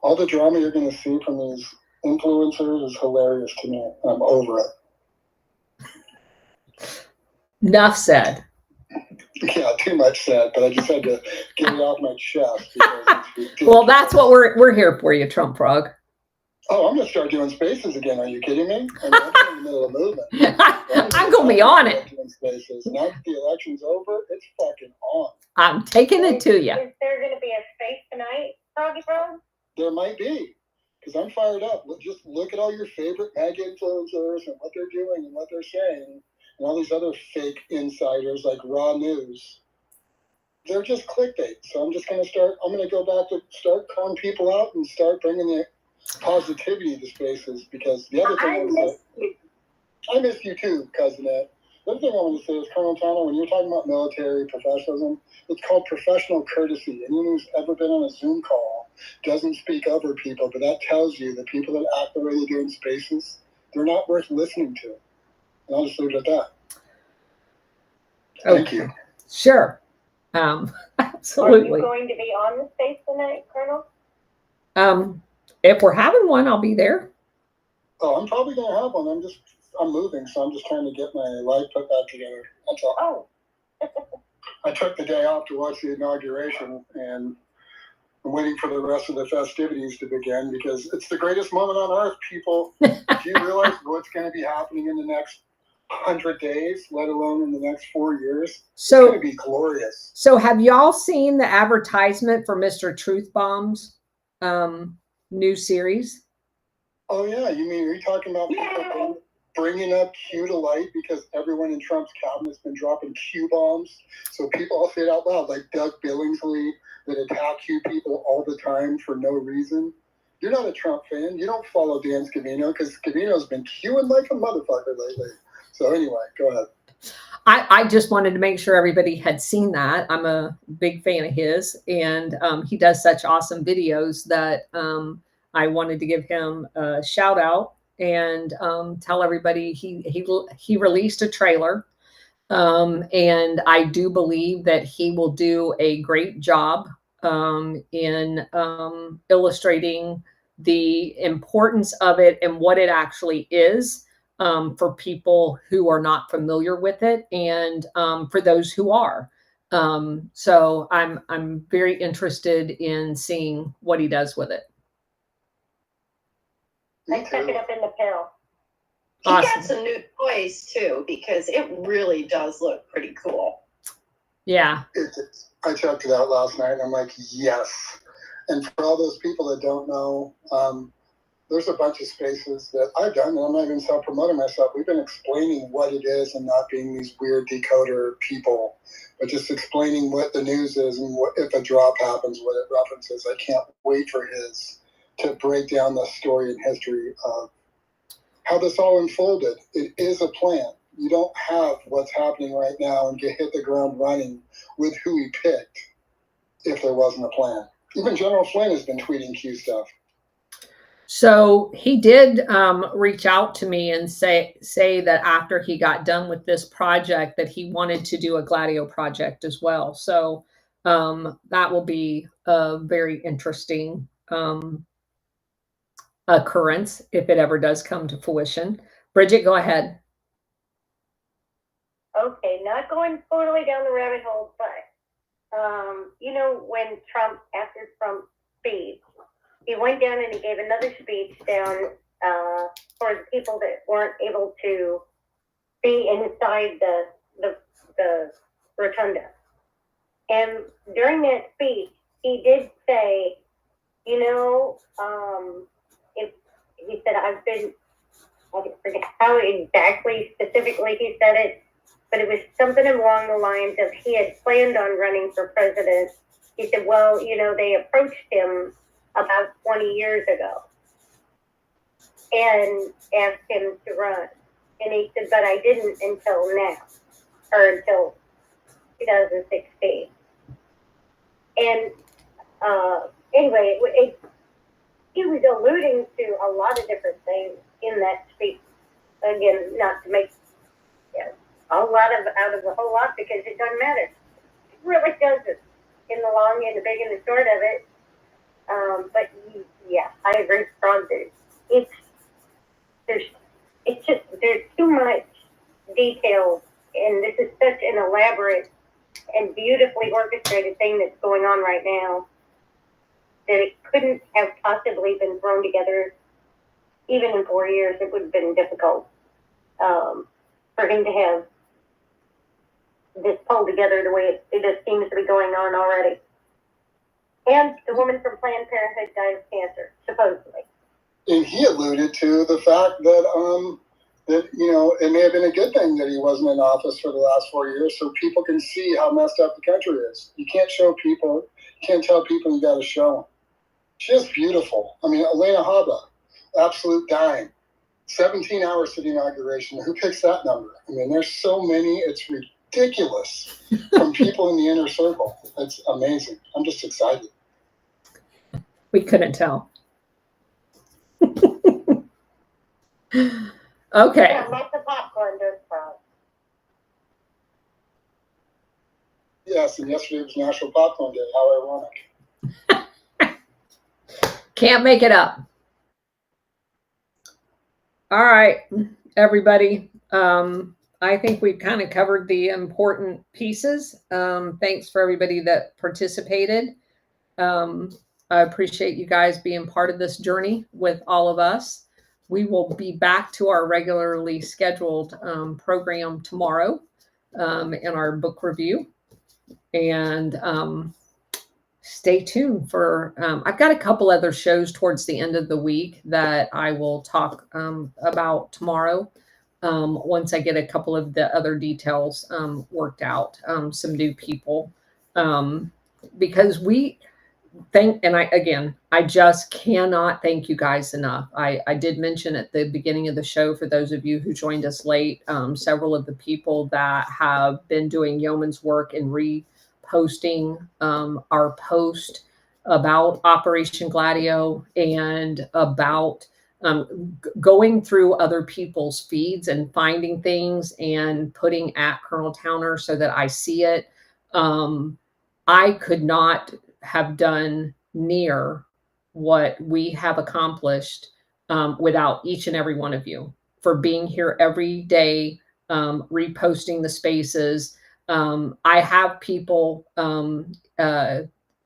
[SPEAKER 10] All the drama you're going to see from these influencers is hilarious to me. I'm over it.
[SPEAKER 1] Enough said.
[SPEAKER 10] Yeah, too much said, but I just had to get it off my chest.
[SPEAKER 1] Well, that's what we're here for, you Trump frog.
[SPEAKER 10] Oh, I'm going to start doing spaces again. Are you kidding me? I'm in the middle of movement.
[SPEAKER 1] I'm going to be on it.
[SPEAKER 10] Doing spaces. Now that the election's over, it's fucking on.
[SPEAKER 1] I'm taking it to you.
[SPEAKER 2] Is there going to be a space tonight, Froggy Frog?
[SPEAKER 10] There might be, because I'm fired up. Just look at all your favorite MAGA influencers and what they're doing and what they're saying, and all these other fake insiders like Raw News. They're just clickbait. So I'm just going to go back to start calling people out and start bringing the positivity to spaces, because the other thing I miss you too, Cousinette. The other thing I want to say is, Colonel Tana, when you're talking about military professionalism, it's called professional courtesy. Anyone who's ever been on a Zoom call doesn't speak over people, but that tells you the people that act the way they do in spaces, they're not worth listening to. And I'll just leave it at that. Thank you.
[SPEAKER 1] Sure. Absolutely.
[SPEAKER 2] Are you going to be on the space tonight, Colonel?
[SPEAKER 1] If we're having one, I'll be there.
[SPEAKER 10] Oh, I'm probably going to have one. I'm moving, so I'm just trying to get my life put back together. That's all.
[SPEAKER 2] Oh.
[SPEAKER 10] I took the day off to watch the inauguration, and I'm waiting for the rest of the festivities to begin, because it's the greatest moment on earth, people. Do you realize what's going to be happening in the next 100 days, let alone in the next 4 years?
[SPEAKER 1] So,
[SPEAKER 10] it's going to be glorious.
[SPEAKER 1] So have y'all seen the advertisement for Mr. Truth Bomb's new series?
[SPEAKER 10] Oh, yeah. Are you talking about people bringing up Q to light because everyone in Trump's cabinet's been dropping Q bombs? So people all say it out loud, like Doug Billingsley, that attack Q people all the time for no reason. You're not a Trump fan. You don't follow Dan Scavino, because Scavino's been Qing like a motherfucker lately. So anyway, go ahead.
[SPEAKER 1] I just wanted to make sure everybody had seen that. I'm a big fan of his, and he does such awesome videos that I wanted to give him a shout out and tell everybody he released a trailer. And I do believe that he will do a great job in illustrating the importance of it and what it actually is for people who are not familiar with it, and for those who are. So I'm very interested in seeing what he does with it.
[SPEAKER 2] I stuck it up in the pill.
[SPEAKER 11] He
[SPEAKER 1] Awesome.
[SPEAKER 11] got some new toys too, because it really does look pretty cool.
[SPEAKER 1] Yeah.
[SPEAKER 10] I checked it out last night and I'm like, yes. And for all those people that don't know, there's a bunch of spaces that I've done, and I'm not even self-promoting myself. We've been explaining what it is and not being these weird decoder people, but just explaining what the news is and what, if a drop happens, what it references. I can't wait for his to break down the story and history of how this all unfolded. It is a plan. You don't have what's happening right now and hit the ground running with who he picked if there wasn't a plan. Even General Flynn has been tweeting Q stuff.
[SPEAKER 1] So he did reach out to me and say that after he got done with this project that he wanted to do a Gladio project as well. So that will be a very interesting occurrence if it ever does come to fruition. Bridget, go ahead.
[SPEAKER 2] Okay, not going totally down the rabbit hole, but you know, when Trump, after Trump's speech, he went down and he gave another speech down for the people that weren't able to be inside the rotunda. And during that speech, he did say, you know, if he said, I forget how exactly specifically he said it, but it was something along the lines of he had planned on running for president. He said, well, you know, they approached him about 20 years ago and asked him to run. And he said, but I didn't until now, or until 2016. And anyway, he was alluding to a lot of different things in that speech. Again, not to make a lot out of a whole lot, because it doesn't matter. It really doesn't, in the long and the big and the short of it. But yeah, I agree strongly. There's too much detail, and this is such an elaborate and beautifully orchestrated thing that's going on right now that it couldn't have possibly been thrown together even in 4 years. It would have been difficult for him to have this pulled together the way it just seems to be going on already. And the woman from Planned Parenthood died of cancer, supposedly.
[SPEAKER 10] And he alluded to the fact that that, you know, it may have been a good thing that he wasn't in office for the last 4 years, so people can see how messed up the country is. You can't tell people you got to show them. She's beautiful. I mean, Elena Haba, absolute dime. 17 hours to the inauguration. Who picks that number? I mean, there's so many. It's ridiculous from people in the inner circle. It's amazing. I'm just excited.
[SPEAKER 1] We couldn't tell. Okay.
[SPEAKER 2] Yeah, lots of popcorn does fry.
[SPEAKER 10] Yes, and yesterday was National Popcorn Day. How ironic.
[SPEAKER 1] Can't make it up. All right, everybody. I think we've kind of covered the important pieces. Thanks for everybody that participated. I appreciate you guys being part of this journey with all of us. We will be back to our regularly scheduled program tomorrow in our book review. And stay tuned for, I've got a couple other shows towards the end of the week that I will talk about tomorrow once I get a couple of the other details worked out, some new people, because we thank, and I just cannot thank you guys enough. I did mention at the beginning of the show, for those of you who joined us late, several of the people that have been doing yeoman's work in reposting our post about Operation Gladio and about going through other people's feeds and finding things and putting at Colonel Towner so that I see it. I could not have done near what we have accomplished without each and every one of you for being here every day, reposting the spaces. I have people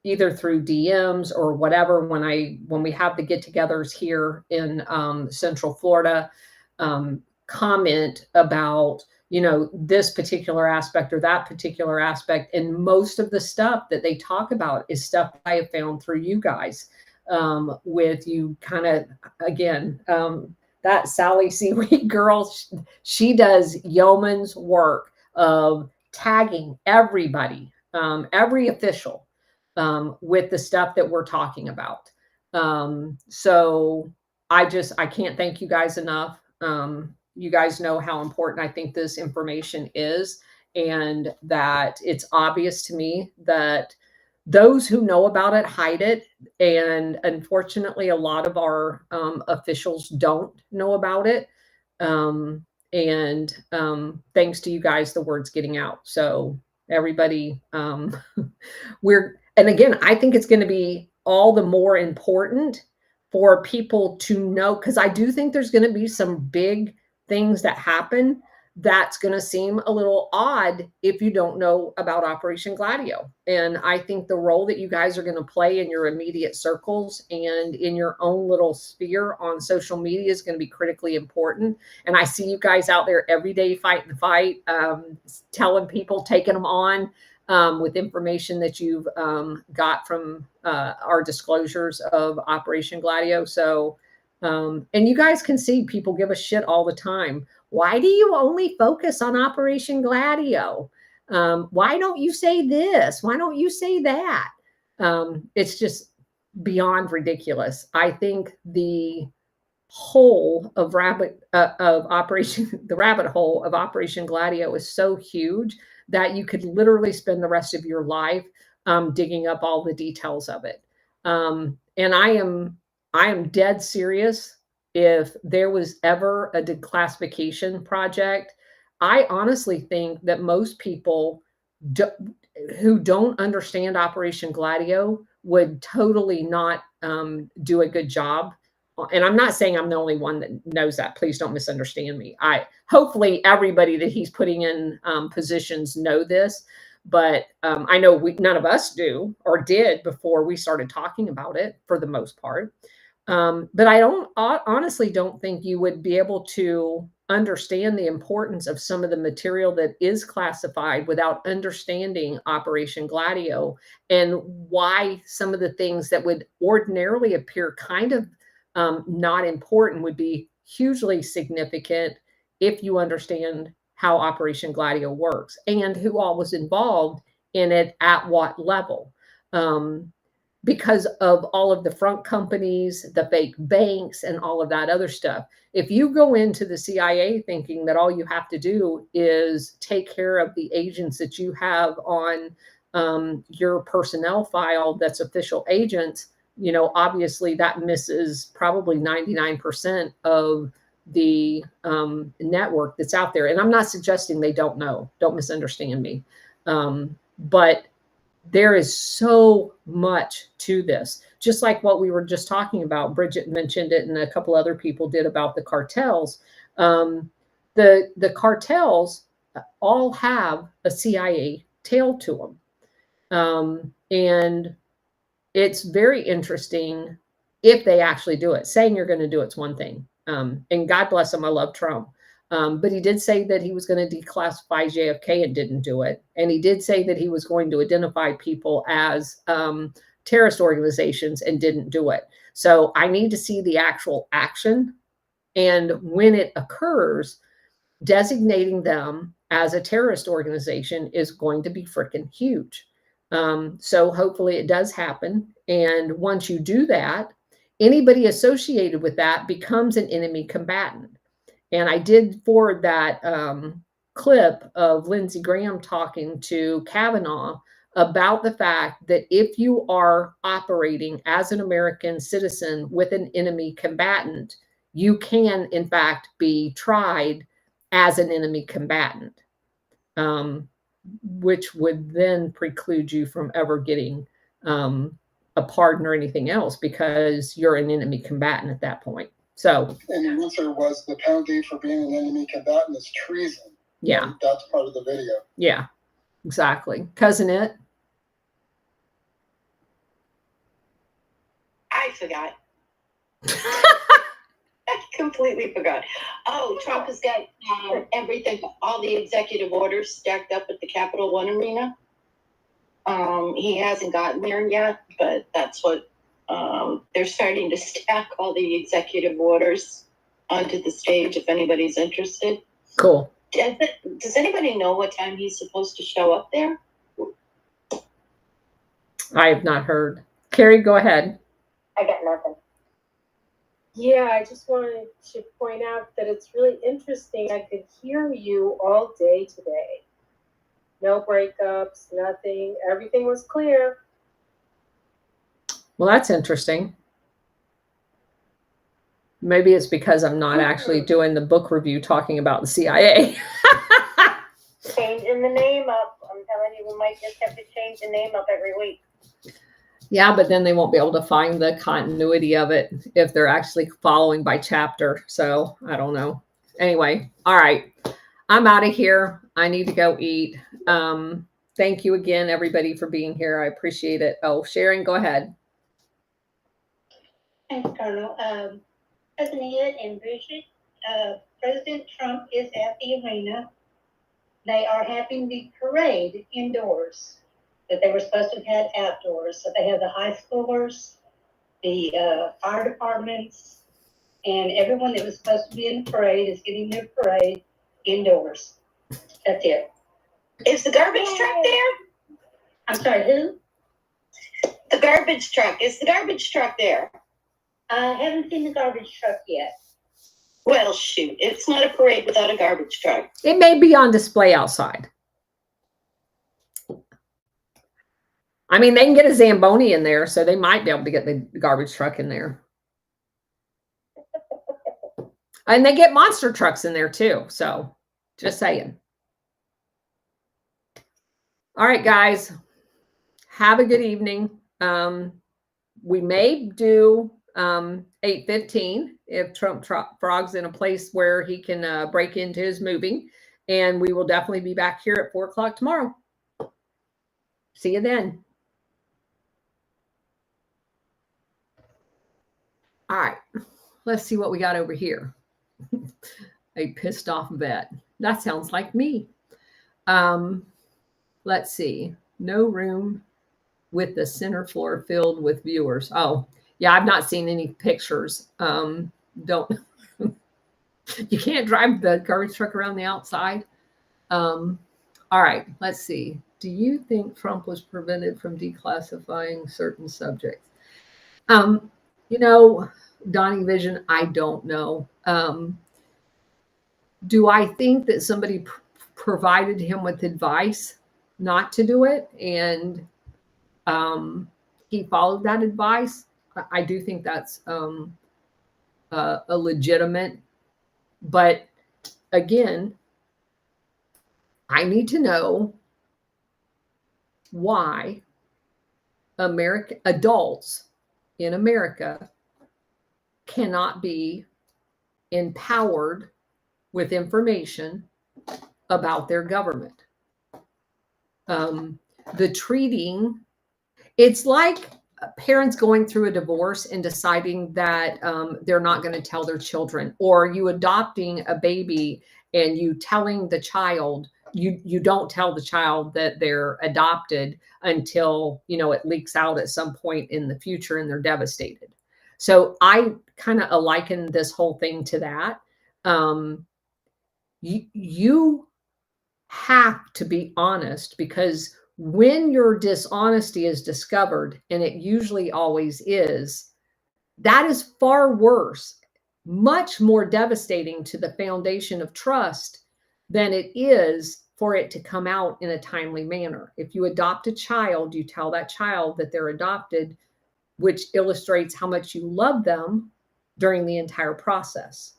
[SPEAKER 1] either through DMs or whatever when we have the get-togethers here in Central Florida, comment about this particular aspect or that particular aspect, and most of the stuff that they talk about is stuff I have found through you guys. With you kind of again, that Sally Seaweed girl, she does yeoman's work of tagging everybody, every official, with the stuff that we're talking about. So I can't thank you guys enough. You guys know how important I think this information is, and that it's obvious to me that those who know about it hide it. And unfortunately, a lot of our officials don't know about it. And thanks to you guys, the word's getting out. So everybody, and again, I think it's going to be all the more important for people to know, because I do think there's going to be some big things that happen that's going to seem a little odd if you don't know about Operation Gladio. And I think the role that you guys are going to play in your immediate circles and in your own little sphere on social media is going to be critically important. And I see you guys out there every day fighting the fight, telling people, taking them on with information that you've got from our disclosures of Operation Gladio. So, and you guys can see people give a shit all the time. Why do you only focus on Operation Gladio? Why don't you say this? Why don't you say that? It's just beyond ridiculous. I think the hole of the rabbit hole of Operation Gladio is so huge that you could literally spend the rest of your life digging up all the details of it. And I am dead serious. If there was ever a declassification project, I honestly think that most people who don't understand Operation Gladio would totally not do a good job. And I'm not saying I'm the only one that knows that. Please don't misunderstand me. Hopefully everybody that he's putting in positions know this, but I know none of us do or did before we started talking about it for the most part. But I honestly don't think you would be able to understand the importance of some of the material that is classified without understanding Operation Gladio and why some of the things that would ordinarily appear kind of not important would be hugely significant if you understand how Operation Gladio works and who all was involved in it at what level. Because of all of the front companies, the fake banks, and all of that other stuff. If you go into the CIA thinking that all you have to do is take care of the agents that you have on your personnel file that's official agents, obviously that misses probably 99% of the network that's out there. And I'm not suggesting they don't know. Don't misunderstand me. But there is so much to this, just like what we were just talking about. Bridget mentioned it, and a couple other people did about the cartels. The cartels all have a CIA tail to them, and it's very interesting if they actually do it. Saying you're going to do it's one thing, and God bless him. I love Trump. But he did say that he was going to declassify JFK and didn't do it. And he did say that he was going to identify people as terrorist organizations and didn't do it. So I need to see the actual action. And when it occurs, designating them as a terrorist organization is going to be freaking huge. So hopefully it does happen. And once you do that, anybody associated with that becomes an enemy combatant. And I did forward that clip of Lindsey Graham talking to Kavanaugh about the fact that if you are operating as an American citizen with an enemy combatant, you can, in fact, be tried as an enemy combatant, which would then preclude you from ever getting a pardon or anything else because you're an enemy combatant at that point. So,
[SPEAKER 10] and the answer was the penalty for being an enemy combatant is treason.
[SPEAKER 1] Yeah.
[SPEAKER 10] And that's part of the video.
[SPEAKER 1] Yeah, exactly. Cousin It?
[SPEAKER 11] I forgot. I completely forgot. Oh, Trump has got everything, all the executive orders stacked up at the Capital One Arena. He hasn't gotten there yet, but that's what they're starting to stack all the executive orders onto the stage if anybody's interested.
[SPEAKER 1] Cool.
[SPEAKER 11] Does anybody know what time he's supposed to show up there?
[SPEAKER 1] I have not heard. Carrie, go ahead.
[SPEAKER 2] I got nothing.
[SPEAKER 9] Yeah, I just wanted to point out that it's really interesting. I could hear you all day today. No breakups, nothing. Everything was clear.
[SPEAKER 1] Well, that's interesting. Maybe it's because I'm not actually doing the book review talking about the CIA.
[SPEAKER 2] Changing the name up. I'm telling you, we might just have to change the name up every week.
[SPEAKER 1] Yeah, but then they won't be able to find the continuity of it if they're actually following by chapter. So I don't know. Anyway, all right. I'm out of here. I need to go eat. Thank you again, everybody, for being here. I appreciate it. Oh, Sharon, go ahead.
[SPEAKER 12] Thanks, Colonel. President Ed and Bridget, President Trump is at the arena. They are having the parade indoors that they were supposed to have had outdoors. So they have the high schoolers, the fire departments, and everyone that was supposed to be in the parade is getting their parade indoors. That's it.
[SPEAKER 11] Is the garbage truck there?
[SPEAKER 12] I'm sorry, who?
[SPEAKER 11] The garbage truck. Is the garbage truck there?
[SPEAKER 12] I haven't seen the garbage truck yet.
[SPEAKER 11] Well, shoot. It's not a parade without a garbage truck.
[SPEAKER 1] It may be on display outside. I mean, they can get a Zamboni in there, so they might be able to get the garbage truck in there. And they get monster trucks in there too. So just saying. All right, guys. Have a good evening. We may do 8:15 if Trump Frog's in a place where he can break into his moving. And we will definitely be back here at 4 o'clock tomorrow. See you then. All right, let's see what we got over here. A pissed off vet. That sounds like me. Let's see. No room with the center floor filled with viewers. Oh, yeah, I've not seen any pictures. You can't drive the garbage truck around the outside. All right, let's see. Do you think Trump was prevented from declassifying certain subjects? You know, Donnie Vision, I don't know. Do I think that somebody provided him with advice not to do it and he followed that advice? I do think that's a legitimate, but again, I need to know why adults in America cannot be empowered with information about their government. The treating, it's like parents going through a divorce and deciding that they're not going to tell their children, or you adopting a baby and you telling the child, you don't tell the child that they're adopted until, you know, it leaks out at some point in the future and they're devastated. So I kind of liken this whole thing to that. You have to be honest, because when your dishonesty is discovered, and it usually always is, that is far worse, much more devastating to the foundation of trust than it is for it to come out in a timely manner. If you adopt a child, you tell that child that they're adopted, which illustrates how much you love them, during the entire process.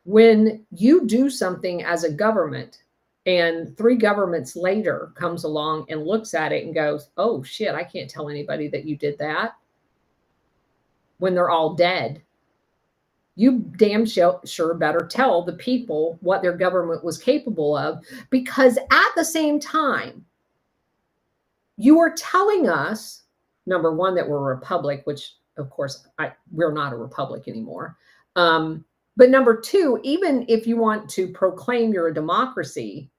[SPEAKER 1] When you do something as a government and 3 governments later comes along and looks at it and goes, oh shit, I can't tell anybody that you did that, when they're all dead, you damn sure better tell the people what their government was capable of, because at the same time, you are telling us, number one, that we're a republic, which of course we're not a republic anymore. But number two, even if you want to proclaim you're a democracy,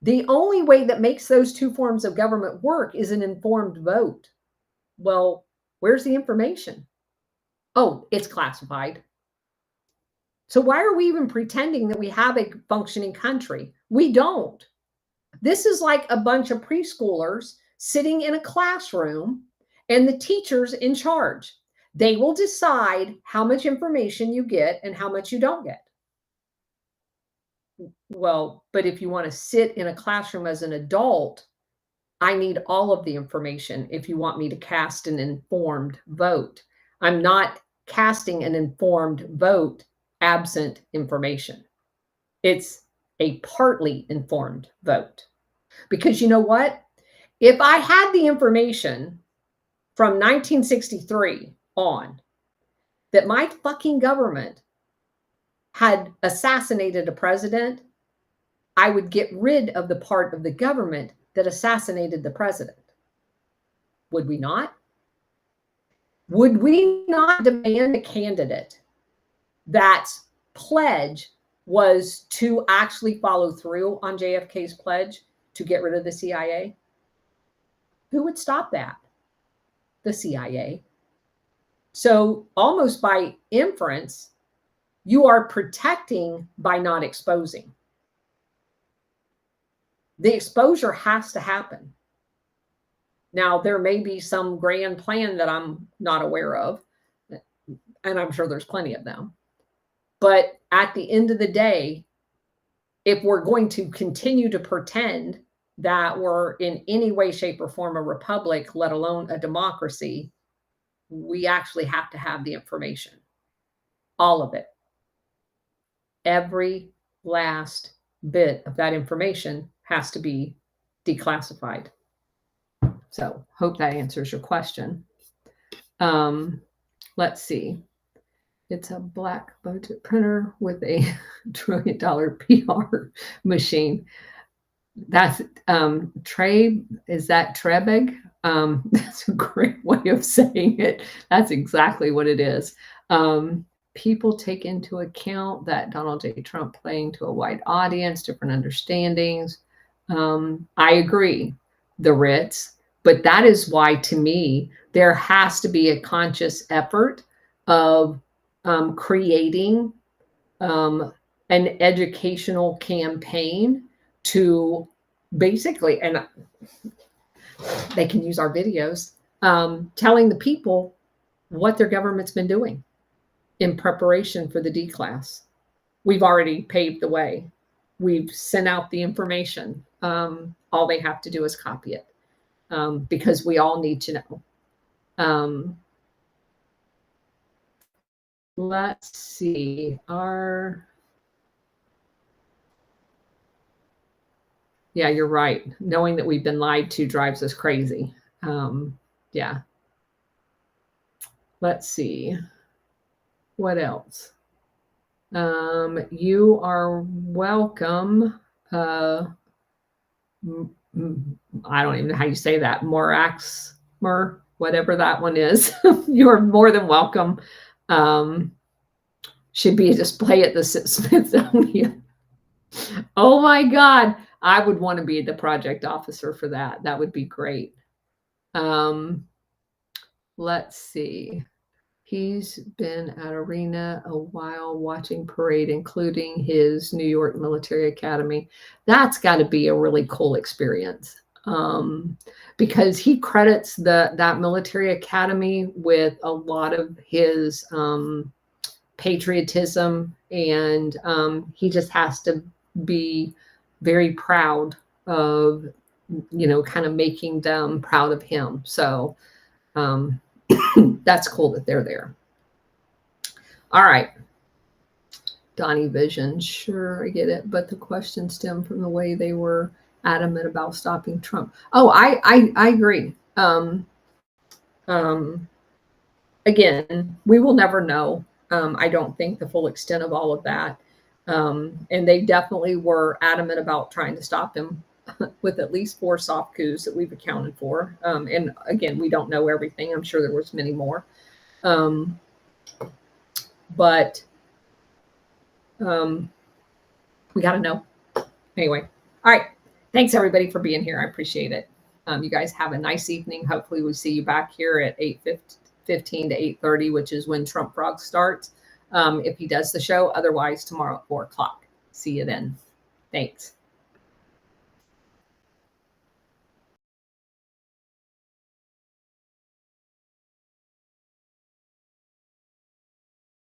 [SPEAKER 1] the only way that makes those 2 forms of government work is an informed vote. Well, where's the information? Oh, it's classified. So why are we even pretending that we have a functioning country? We don't. This is like a bunch of preschoolers sitting in a classroom and the teacher's in charge. They will decide how much information you get and how much you don't get. Well, but if you want to sit in a classroom as an adult, I need all of the information if you want me to cast an informed vote. I'm not casting an informed vote absent information. It's a partly informed vote. Because you know what? If I had the information from 1963 on that my fucking government had assassinated a president, I would get rid of the part of the government that assassinated the president. Would we not? Would we not demand a candidate that pledge was to actually follow through on JFK's pledge to get rid of the CIA? Who would stop that? The CIA. So almost by inference, you are protecting by not exposing. The exposure has to happen. Now, there may be some grand plan that I'm not aware of, and I'm sure there's plenty of them. But at the end of the day, if we're going to continue to pretend that we're in any way, shape, or form a republic, let alone a democracy, we actually have to have the information. All of it. Every last bit of that information has to be declassified. So, hope that answers your question. Let's see. It's a black budget printer with a $1 trillion PR machine. That's Trey. Is that Trebig? That's a great way of saying it. That's exactly what it is. People take into account that Donald J. Trump playing to a wide audience, different understandings. I agree, the Ritz, but that is why, to me, there has to be a conscious effort of creating an educational campaign to basically, and they can use our videos, telling the people what their government's been doing in preparation for the D-class. We've already paved the way. We've sent out the information. All they have to do is copy it, because we all need to know. Let's see. Yeah, you're right. Knowing that we've been lied to drives us crazy. Yeah. Let's see. What else? You are welcome. I don't even know how you say that. Moraxmer, whatever that one is. You're more than welcome. Should be a display at the Smithsonian. Oh my God. I would want to be the project officer for that. That would be great. Let's see. He's been at Arena a while watching parade, including his New York Military Academy. That's got to be a really cool experience, because he credits that military academy with a lot of his patriotism, and he just has to be very proud of, kind of making them proud of him. So that's cool that they're there. All right. Donnie Vision, sure, I get it, but the question stemmed from the way they were adamant about stopping Trump. Oh, I agree. Again, we will never know. I don't think the full extent of all of that. And they definitely were adamant about trying to stop him with at least 4 soft coups that we've accounted for. And again, we don't know everything. I'm sure there was many more. But we got to know. Anyway, all right. Thanks everybody for being here. I appreciate it. You guys have a nice evening. Hopefully we'll see you back here at 8:15 to 8:30, which is when Trump Frog starts. If he does the show, otherwise tomorrow at 4 o'clock. See you then. Thanks.